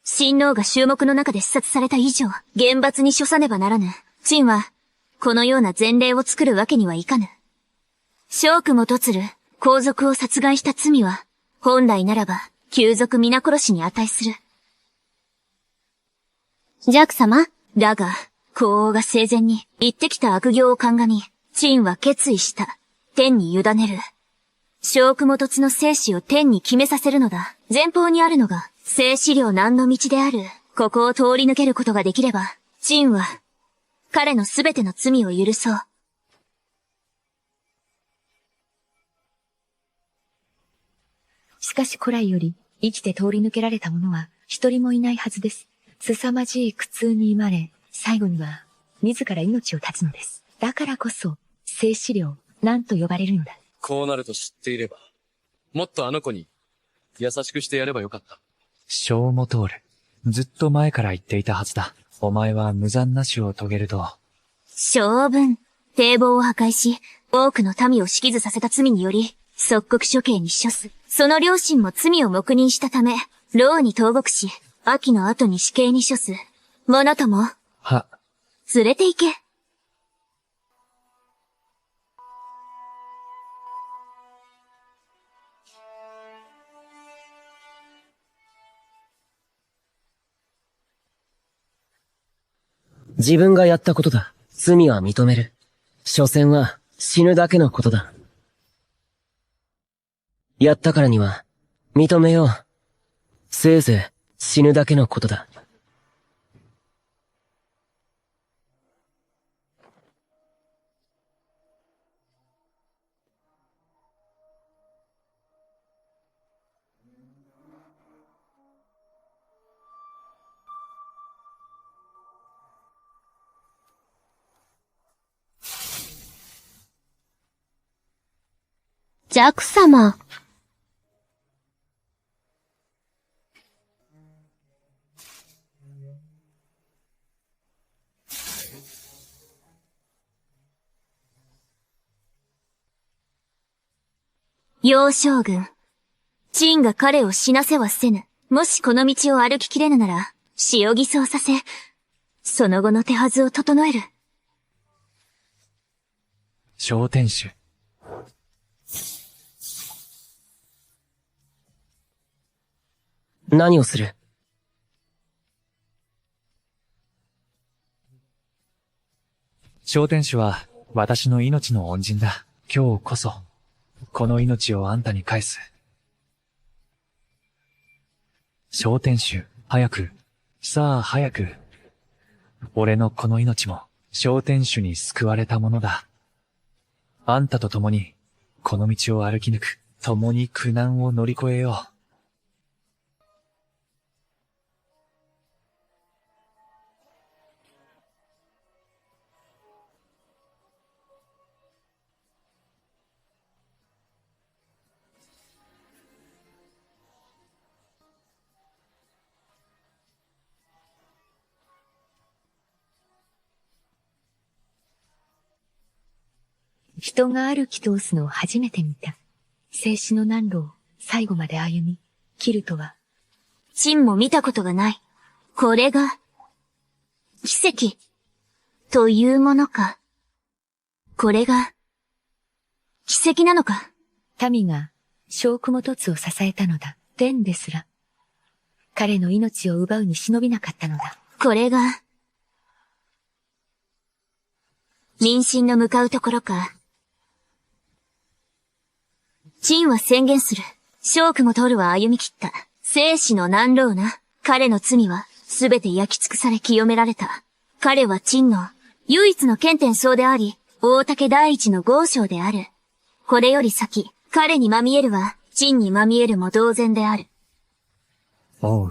親王が衆目の中で視察された以上、厳罰に処さねばならぬ。チンは、このような前例を作るわけにはいかぬ。小公も嫁る、皇族を殺害した罪は、本来ならば、旧族皆殺しに値する。ジャック様。だが、皇王が生前に言ってきた悪行を鑑み、チンは決意した。天に委ねる。小公も嫁の生死を天に決めさせるのだ。前方にあるのが、生死両難の道である。ここを通り抜けることができれば、チンは、彼のすべての罪を許そう。しかし古来より、生きて通り抜けられた者は、一人もいないはずです。凄まじい苦痛にまれ、最後には、自ら命を絶つのです。だからこそ、生死両、なんと呼ばれるのだ。こうなると知っていれば、もっとあの子に、優しくしてやればよかった。小も通る。ずっと前から言っていたはずだ。お前は無残な死を遂げると。将軍、堤防を破壊し、多くの民を死傷させた罪により、即刻処刑に処す。その両親も罪を黙認したため、牢に投獄し、秋の後に死刑に処す。者とも、は、連れて行け。自分がやったことだ。罪は認める。所詮は死ぬだけのことだ。やったからには、認めよう。せいぜい死ぬだけのことだ。ジャック様。楊将軍。陳が彼を死なせはせぬ。もしこの道を歩ききれぬなら、死を偽装させ、その後の手はずを整える。小天守。何をする？小天守は私の命の恩人だ。今日こそ、この命をあんたに返す。小天守、早く。さあ早く。俺のこの命も小天守に救われたものだ。あんたと共に、この道を歩き抜く。共に苦難を乗り越えよう。人が歩き通すのを初めて見た。生死の難路を最後まで歩み、切るとは。陳も見たことがない。これが、奇跡、というものか。これが、奇跡なのか。民が、小雲凸を支えたのだ。天ですら。彼の命を奪うに忍びなかったのだ。これが、民心の向かうところか。陳は宣言する。小公もトルは歩み切った。生死の難路な。彼の罪は、すべて焼き尽くされ清められた。彼は陳の、唯一の剣天僧であり、大竹第一の豪将である。これより先、彼にまみえるは、陳にまみえるも同然である。おう。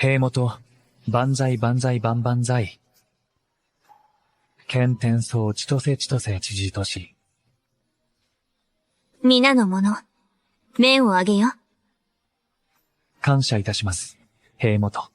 平元、万歳万歳万々歳。剣天宗千歳千歳知事とし。皆の者、面を上げよ。感謝いたします。平元。